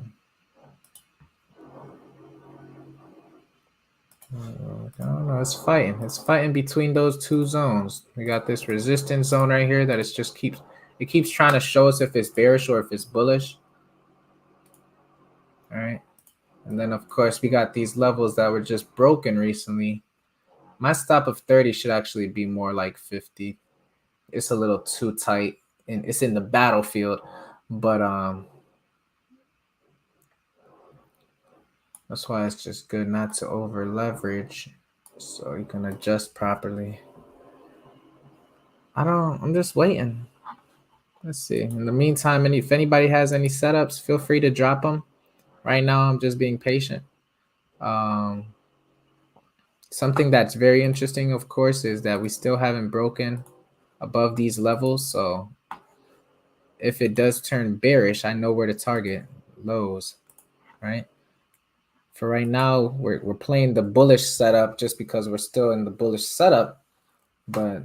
I don't know. It's fighting. It's fighting between those two zones. We got this resistance zone right here that keeps trying to show us if it's bearish or if it's bullish. All right. And then of course we got these levels that were just broken recently. My stop of 30 should actually be more like 50. It's a little too tight and it's in the battlefield, but that's why it's just good not to over leverage so you can adjust properly. I'm just waiting. Let's see. In the meantime, if anybody has any setups, feel free to drop them. Right now, I'm just being patient. Something that's very interesting, of course, is that we still haven't broken above these levels. So if it does turn bearish, I know where to target lows, right? For right now, we're playing the bullish setup just because we're still in the bullish setup. But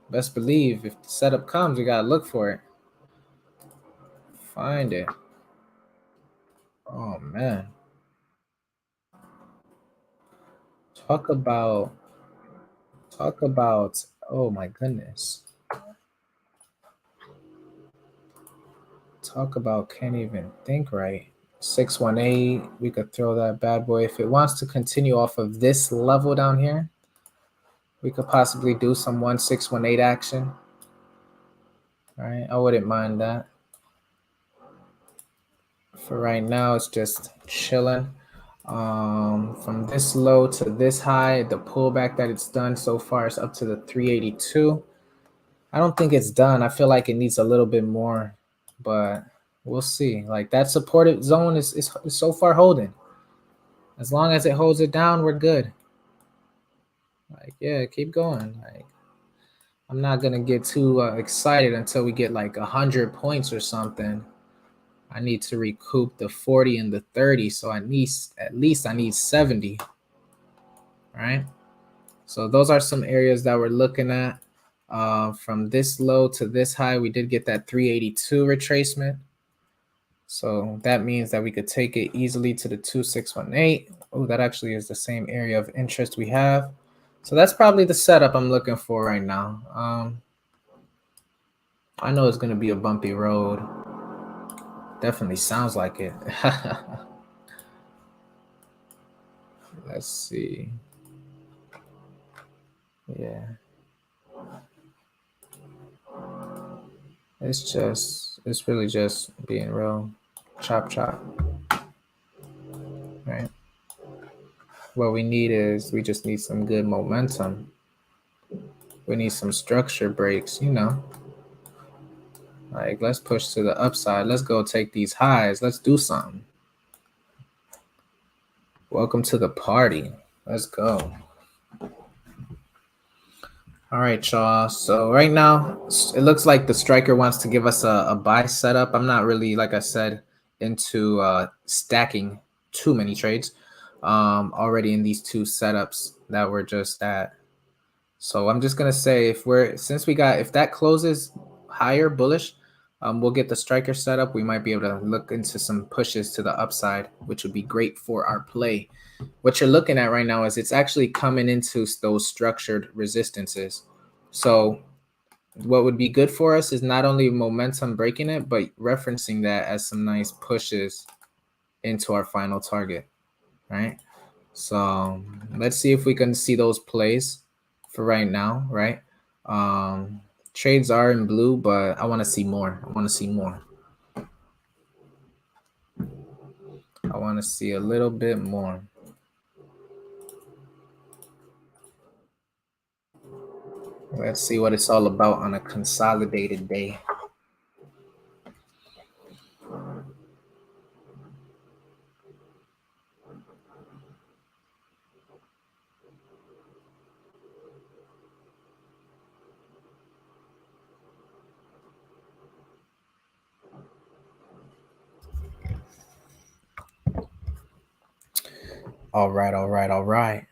best believe if the setup comes, we gotta look for it. Find it. Oh man. Talk about oh my goodness. Talk about can't even think right. 618, we could throw that bad boy. If it wants to continue off of this level down here, we could possibly do some 1618 action. All right, I wouldn't mind that. For right now, it's just chilling. From this low to this high, the pullback that it's done so far is up to the 382. I don't think it's done. I feel like it needs a little bit more, but we'll see. Like that supported zone is so far holding. As long as it holds it down, we're good. Like, yeah, keep going. Like, I'm not gonna get too excited until we get like 100 points or something. I need to recoup the 40 and the 30, so I need 70. All right. So those are some areas that we're looking at. From this low to this high, we did get that 382 retracement. So that means that we could take it easily to the 2618. Oh, that actually is the same area of interest we have. So that's probably the setup I'm looking for right now. I know it's going to be a bumpy road. Definitely sounds like it. Let's see. Yeah. It's really just being real. Chop. Right. What we just need some good momentum. We need some structure breaks, Like, let's push to the upside. Let's go take these highs. Let's do something. Welcome to the party. Let's go. All right, y'all. So right now, it looks like the striker wants to give us a buy setup. I'm not really, like I said, into stacking too many trades already in these two setups that we're just at. So I'm just gonna say if that closes higher bullish, we'll get the striker set up. We might be able to look into some pushes to the upside, which would be great for our play. What you're looking at right now is it's actually coming into those structured resistances. So what would be good for us is not only momentum breaking it, but referencing that as some nice pushes into our final target, right? So let's see if we can see those plays for right now, right? Trades are in blue, but I want to see more. I want to see more. I want to see a little bit more. Let's see what it's all about on a consolidated day. All right, all right, all right.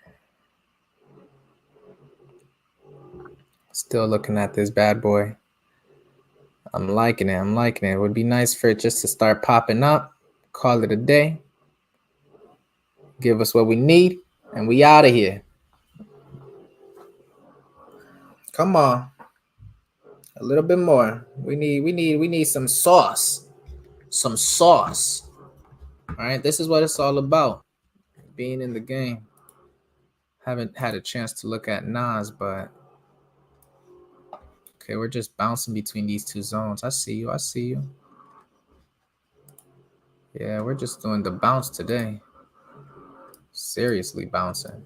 Still looking at this bad boy. I'm liking it. I'm liking it. It would be nice for it just to start popping up. Call it a day. Give us what we need, and we out of here. Come on. A little bit more. We need some sauce. Some sauce. All right. This is what it's all about. Being in the game. Haven't had a chance to look at Nas, but okay, we're just bouncing between these two zones. I see you. I see you. Yeah, we're just doing the bounce today. Seriously bouncing.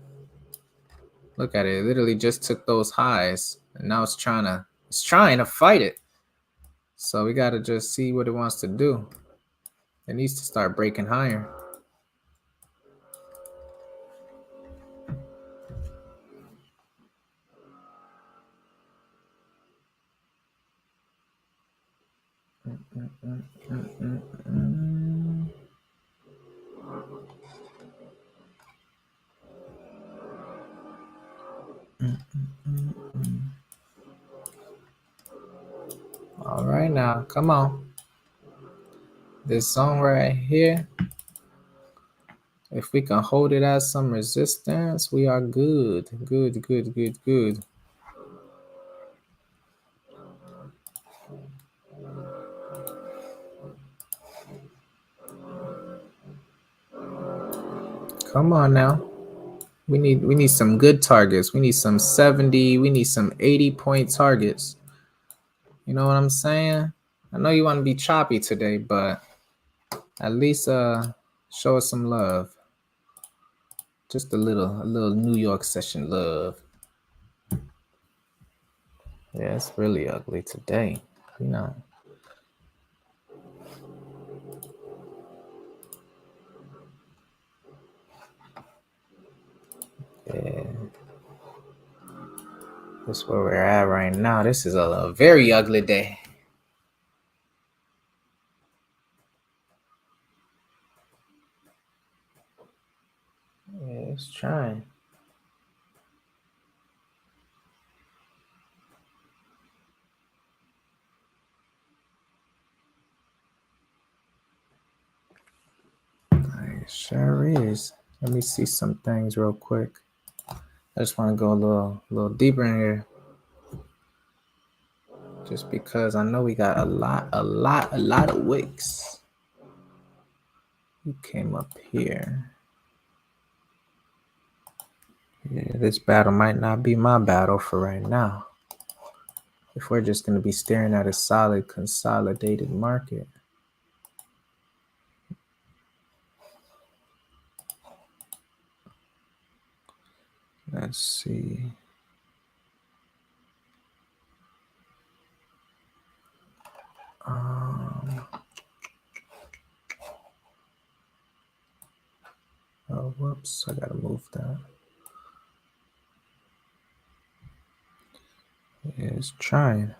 Look at it. It literally just took those highs, and now it's trying to fight it. So we gotta just see what it wants to do. It needs to start breaking higher. All right now, come on. This zone right here, if we can hold it as some resistance, we are good. Good, good, good, good. Come on now. We need some good targets. We need some 70, we need some 80-point targets. You know what I'm saying? I know you want to be choppy today, but at least show us some love. Just a little New York session love. Yeah, it's really ugly today. You know. Yeah. That's where we're at right now. This is a very ugly day. Yeah, it's trying. It sure is. Let me see some things real quick. I just want to go a little deeper in here. Just because I know we got a lot of wicks. Who came up here? Yeah, this battle might not be my battle for right now. If we're just going to be staring at a solid consolidated market. Let's see. Oh, whoops. I got to move that. Yeah, it's trying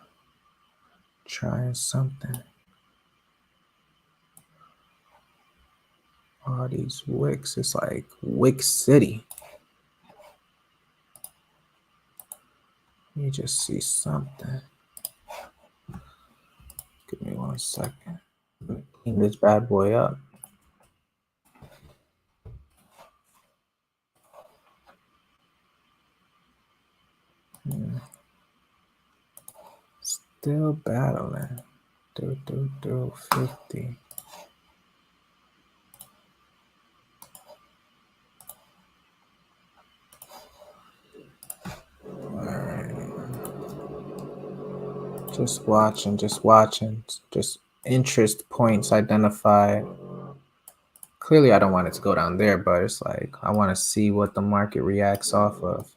something. All these wicks, it's like Wick City. Let me just see something. Give me 1 second. Clean this bad boy up. Still battling. Do 50. Just watching. Just interest points identified. Clearly, I don't want it to go down there, but it's like I want to see what the market reacts off of.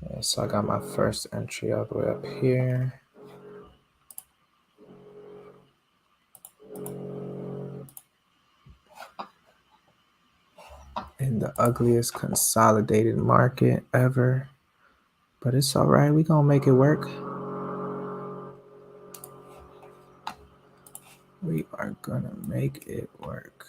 Yeah, so I got my first entry all the way up here. In the ugliest consolidated market ever. But it's all right. We gonna make it work. We are gonna make it work.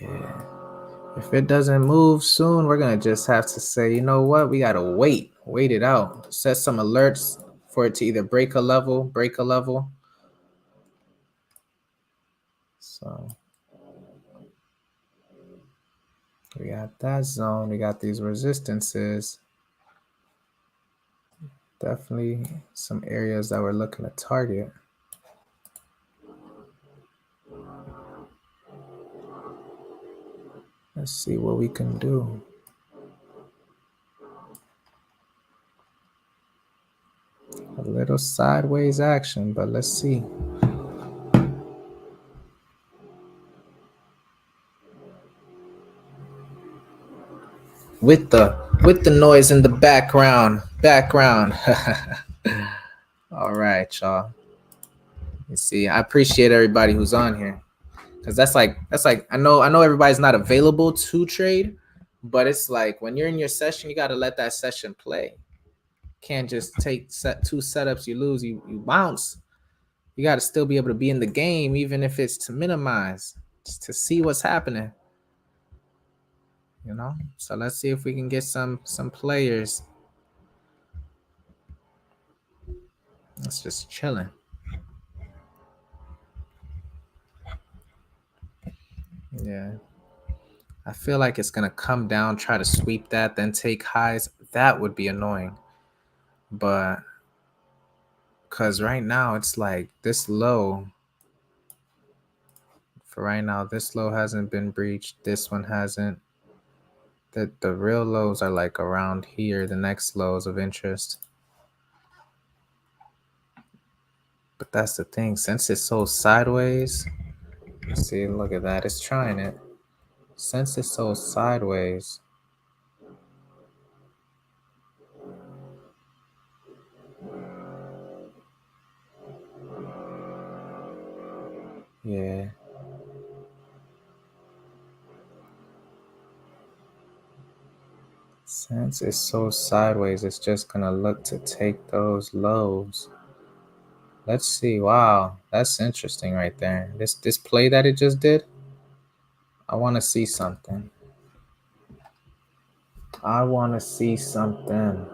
Yeah. If it doesn't move soon, we're gonna just have to say, you know what? We gotta wait it out. Set some alerts for it to either break a level. So we got that zone. We got these resistances. Definitely some areas that we're looking to target. Let's see what we can do. A little sideways action, but let's see. With the noise in the background. All right, y'all. You see, I appreciate everybody who's on here. Cause that's like I know everybody's not available to trade, but it's like when you're in your session, you gotta let that session play. Can't just take two setups, you lose, you bounce. You gotta still be able to be in the game, even if it's to minimize, just to see what's happening. You know? So let's see if we can get some players. It's just chilling. Yeah. I feel like it's gonna come down, try to sweep that, then take highs. That would be annoying. But because right now it's like this low. For right now, this low hasn't been breached. This one hasn't. The real lows are like around here. The next lows of interest. But that's the thing. Since it's so sideways, see, look at that. It's trying it. Since it's so sideways, yeah. Since it's so sideways, it's just gonna look to take those lows. Let's see. Wow, that's interesting right there. This play that it just did. I want to see something. I want to see something.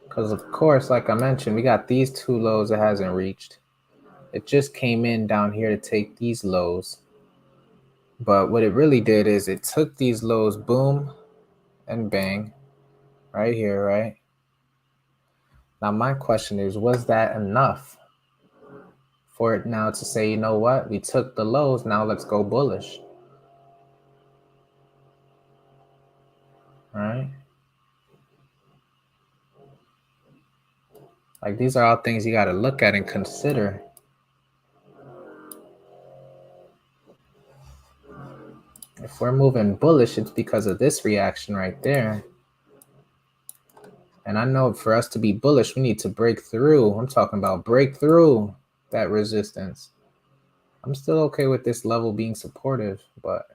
Because of course, like I mentioned, we got these two lows it hasn't reached. It just came in down here to take these lows. But what it really did is it took these lows, boom, and bang, right here, right? Now my question is, was that enough for it now to say, you know what? We took the lows, now let's go bullish. All right? Like these are all things you got to look at and consider. If we're moving bullish, it's because of this reaction right there. And I know for us to be bullish, we need to break through. I'm talking about break through that resistance. I'm still okay with this level being supportive, but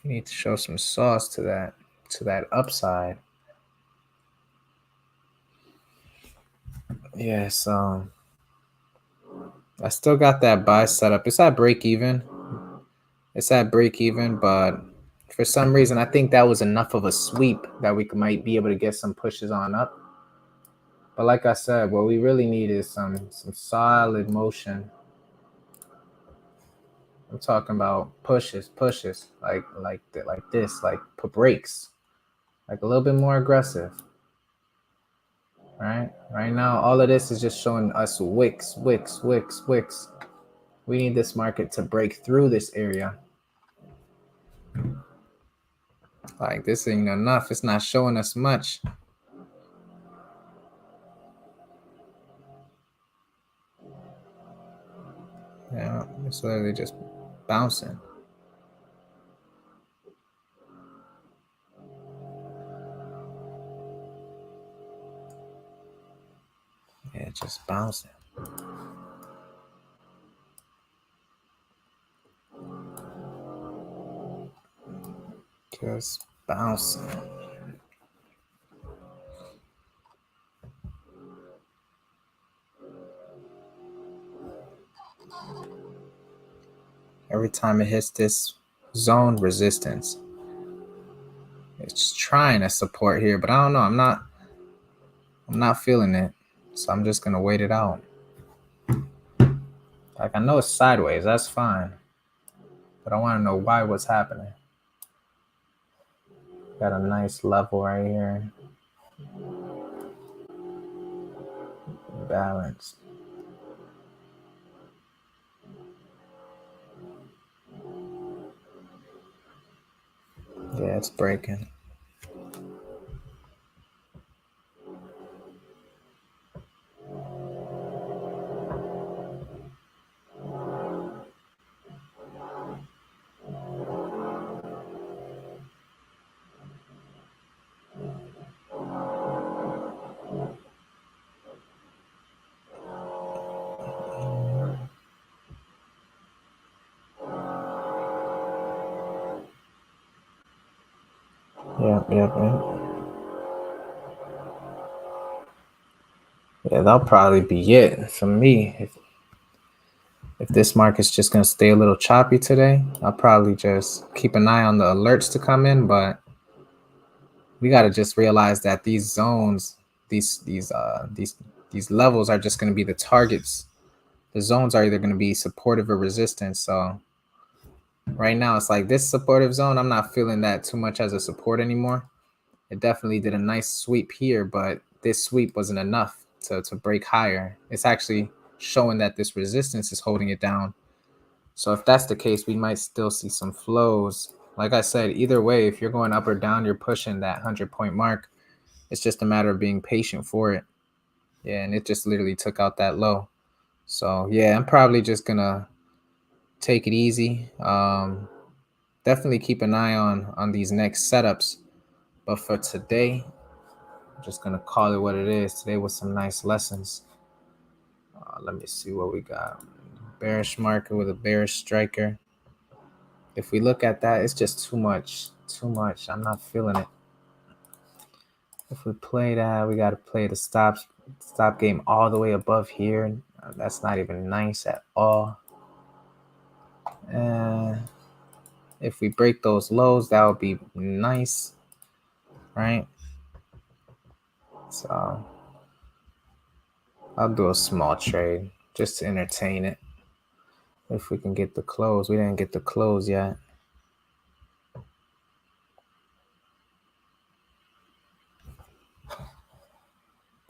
you need to show some sauce to that upside. Yeah, so I still got that buy setup. It's at break even. It's at break even, but for some reason, I think that was enough of a sweep that we might be able to get some pushes on up. But like I said, what we really need is some solid motion. I'm talking about pushes, like this, like put breaks, like a little bit more aggressive. Right now, all of this is just showing us wicks, wicks, wicks, wicks. We need this market to break through this area. Like this ain't enough. It's not showing us much. Yeah, it's literally just bouncing. Yeah, just bouncing. Just bouncing. Every time it hits this zone resistance, it's trying to support here, but I don't know. I'm not feeling it. So I'm just gonna wait it out. Like I know it's sideways, that's fine. But I wanna know why what's happening. Got a nice level right here. Balanced. Yeah, it's breaking. Yep. Yeah, that'll probably be it for me. If this market's just gonna stay a little choppy today, I'll probably just keep an eye on the alerts to come in. But we gotta just realize that these zones, these levels are just gonna be the targets. The zones are either gonna be supportive or resistance. So right now it's like this supportive zone, I'm not feeling that too much as a support anymore. It definitely did a nice sweep here, but this sweep wasn't enough to break higher. It's actually showing that this resistance is holding it down. So if that's the case, we might still see some flows. Like I said, either way, if you're going up or down, you're pushing that 100-point mark. It's just a matter of being patient for it. Yeah, and it just literally took out that low. So yeah, I'm probably just gonna take it easy. Definitely keep an eye on these next setups. But for today, I'm just gonna call it what it is. Today was some nice lessons. Let me see what we got. Bearish market with a bearish striker. If we look at that, it's just too much. Too much. I'm not feeling it. If we play that, we got to play the stop game all the way above here. That's not even nice at all. And if we break those lows, that would be nice, right? So I'll do a small trade just to entertain it. If we can get the close. We didn't get the close yet. I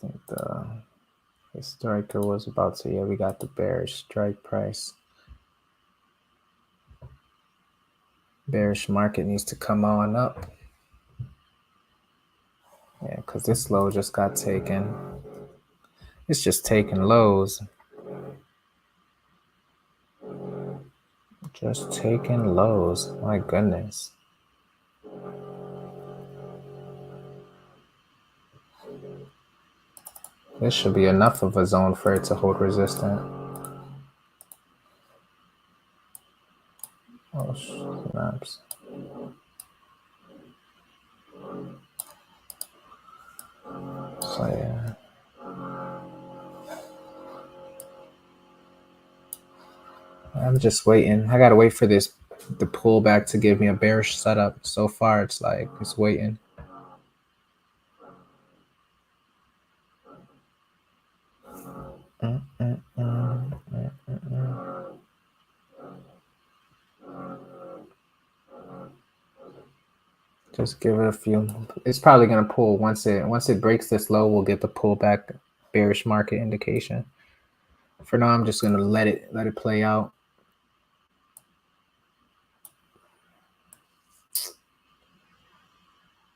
think the striker was about to, yeah, we got the bearish strike price. Bearish market needs to come on up. Yeah, because this low just got taken. It's just taking lows. Just taking lows. My goodness. This should be enough of a zone for it to hold resistance. Oh, snaps. So yeah. I'm just waiting. I gotta wait for the pullback to give me a bearish setup. So far, it's like it's waiting. Just give it a few. It's probably gonna pull once it breaks this low. We'll get the pullback bearish market indication. For now, I'm just gonna let it play out.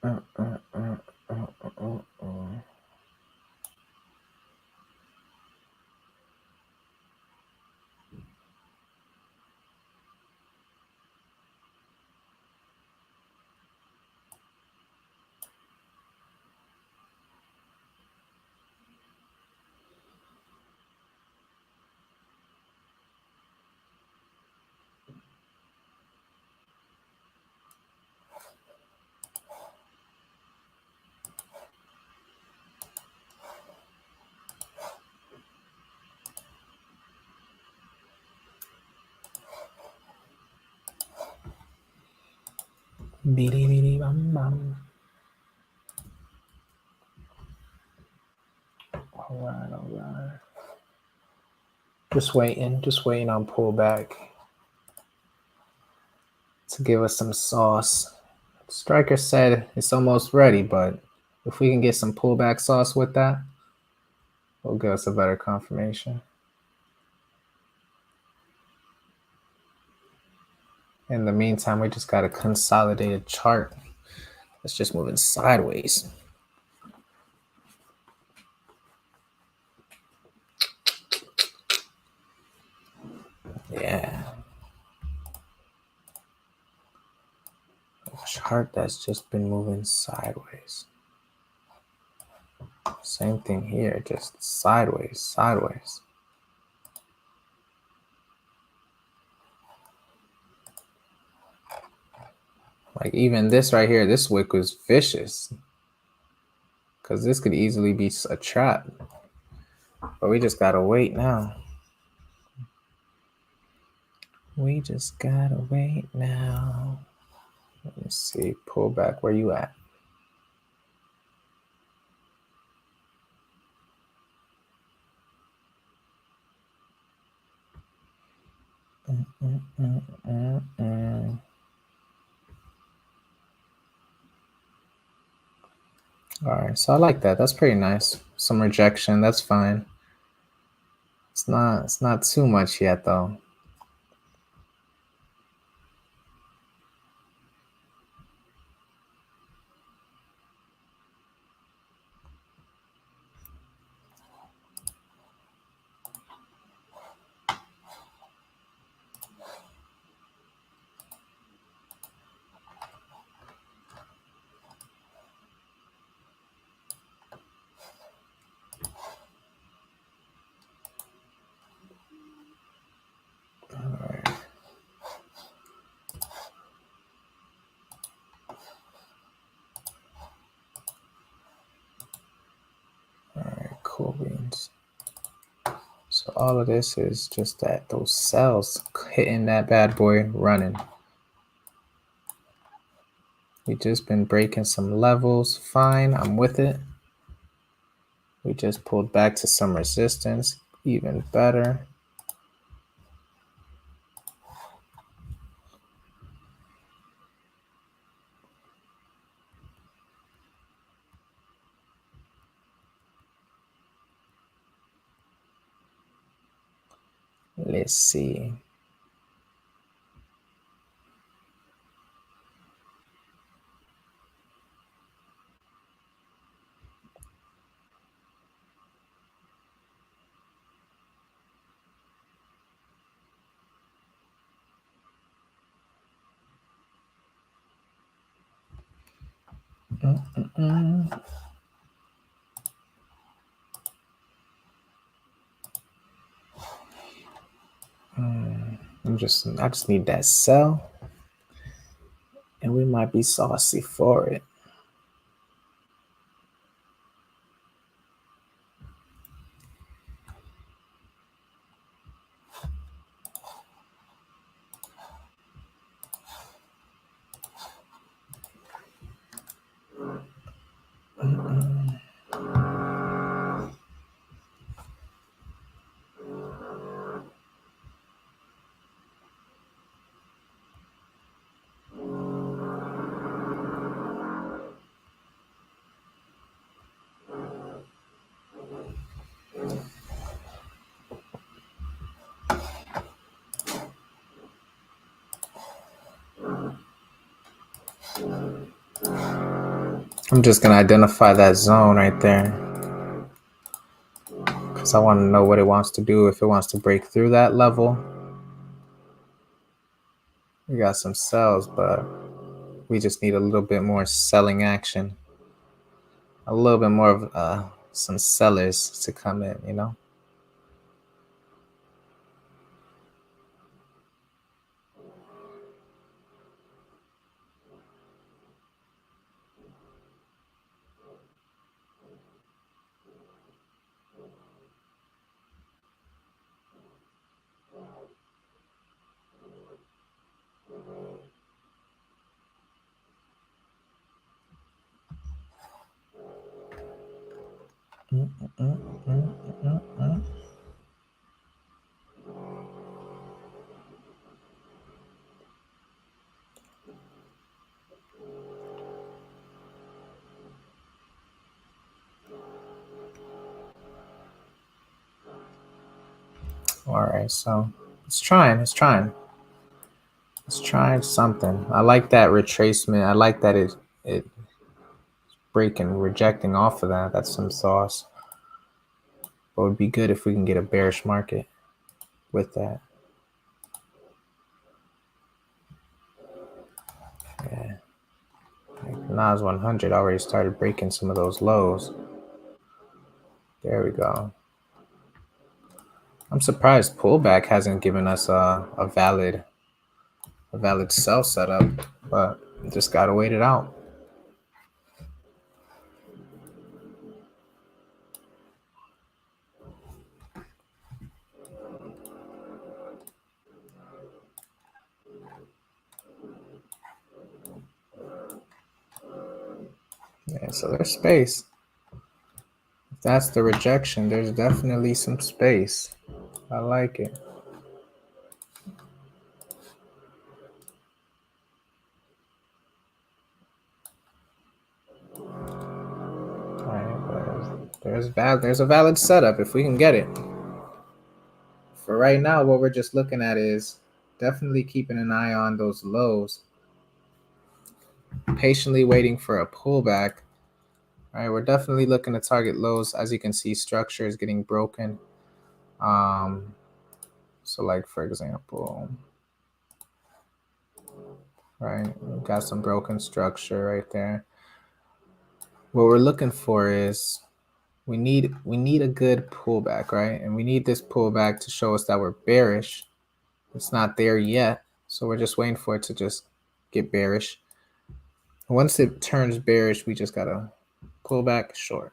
All right. Just waiting on pullback to give us some sauce. Striker said it's almost ready, but if we can get some pullback sauce with that, it'll give us a better confirmation. In the meantime, we just got a consolidated chart. It's just moving sideways. Yeah. A chart that's just been moving sideways. Same thing here, just sideways. Like even this right here, this wick was vicious. Because this could easily be a trap. But we just gotta wait now. We just gotta wait now. Let me see, pull back, where you at? All right, so I like that. That's pretty nice. Some rejection, that's fine. It's not too much yet though. Cool beans. So all of this is just that those cells hitting that bad boy running. We just been breaking some levels. Fine, I'm with it. We just pulled back to some resistance, even better. Let's see. I just need that sell, and we might be saucy for it. I'm just gonna identify that zone right there, because I want to know what it wants to do. If it wants to break through that level, we got some sells, but we just need a little bit more selling action, a little bit more of some sellers to come in, you know. All right, so it's trying something. I like that retracement. I like that it breaking, rejecting off of that. That's some sauce. But it would be good if we can get a bearish market with that. Yeah. Like Nas 100 already started breaking some of those lows. There we go. I'm surprised Pullback hasn't given us a valid sell setup, but just gotta wait it out. Yeah, so there's space. If that's the rejection, there's definitely some space. I like it. All right, but there's a valid setup if we can get it. For right now, what we're just looking at is definitely keeping an eye on those lows, patiently waiting for a pullback. All right, we're definitely looking to target lows. As you can see, structure is getting broken. So like for example, right, we've got some broken structure right there. What we're looking for is we need a good pullback, right? And we need this pullback to show us that we're bearish. It's not there yet, so we're just waiting for it to just get bearish. Once it turns bearish, we just gotta pull back short.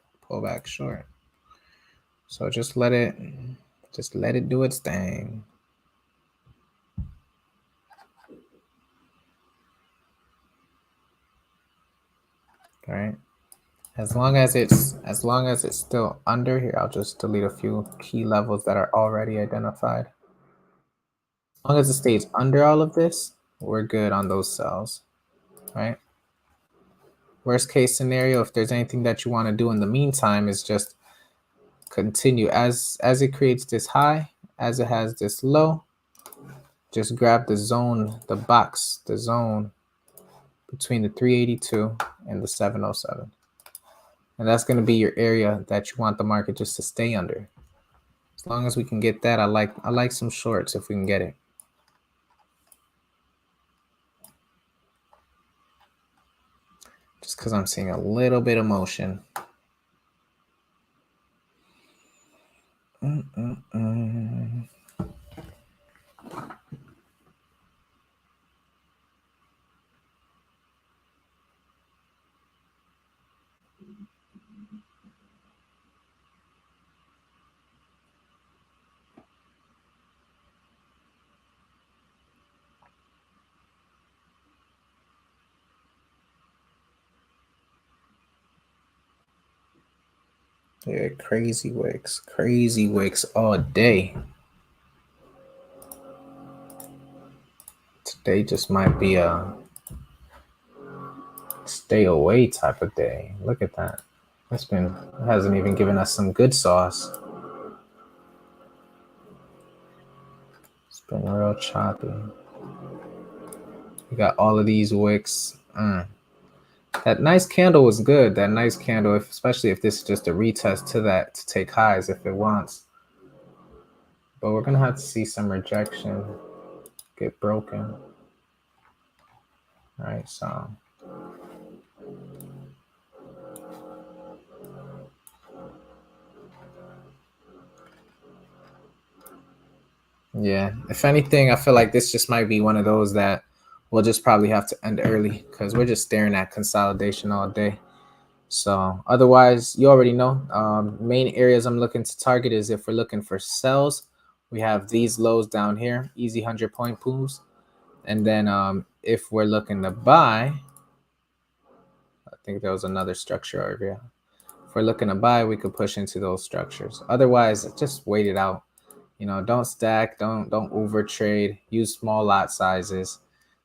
So just let it do its thing. All right. As long as it's still under here, I'll just delete a few key levels that are already identified. As long as it stays under all of this, we're good on those cells, right? Worst case scenario, if there's anything that you want to do in the meantime, is just continue as it creates this high, as it has this low, just grab the zone, the zone between the 382 and the 707. And that's going to be your area that you want the market just to stay under. As long as we can get that, I like some shorts if we can get it. Just because I'm seeing a little bit of motion. Yeah, crazy wicks all day. Today just might be a stay away type of day. Look at that. It hasn't even given us some good sauce. It's been real choppy. We got all of these wicks. That nice candle was good. That nice candle, especially if this is just a retest to that to take highs if it wants. But we're gonna have to see some rejection get broken. All right, so yeah. If anything, I feel like this just might be one of those that we'll just probably have to end early because we're just staring at consolidation all day. So otherwise, you already know. Main areas I'm looking to target is if we're looking for sells, we have these lows down here, easy 100-point pools. And then if we're looking to buy, I think there was another structure over here. If we're looking to buy, we could push into those structures. Otherwise, just wait it out. Don't stack, don't over trade. Use small lot sizes.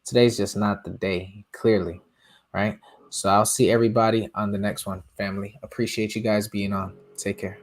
Today's just not the day, clearly, right? So I'll see everybody on the next one, family. Appreciate you guys being on. Take care.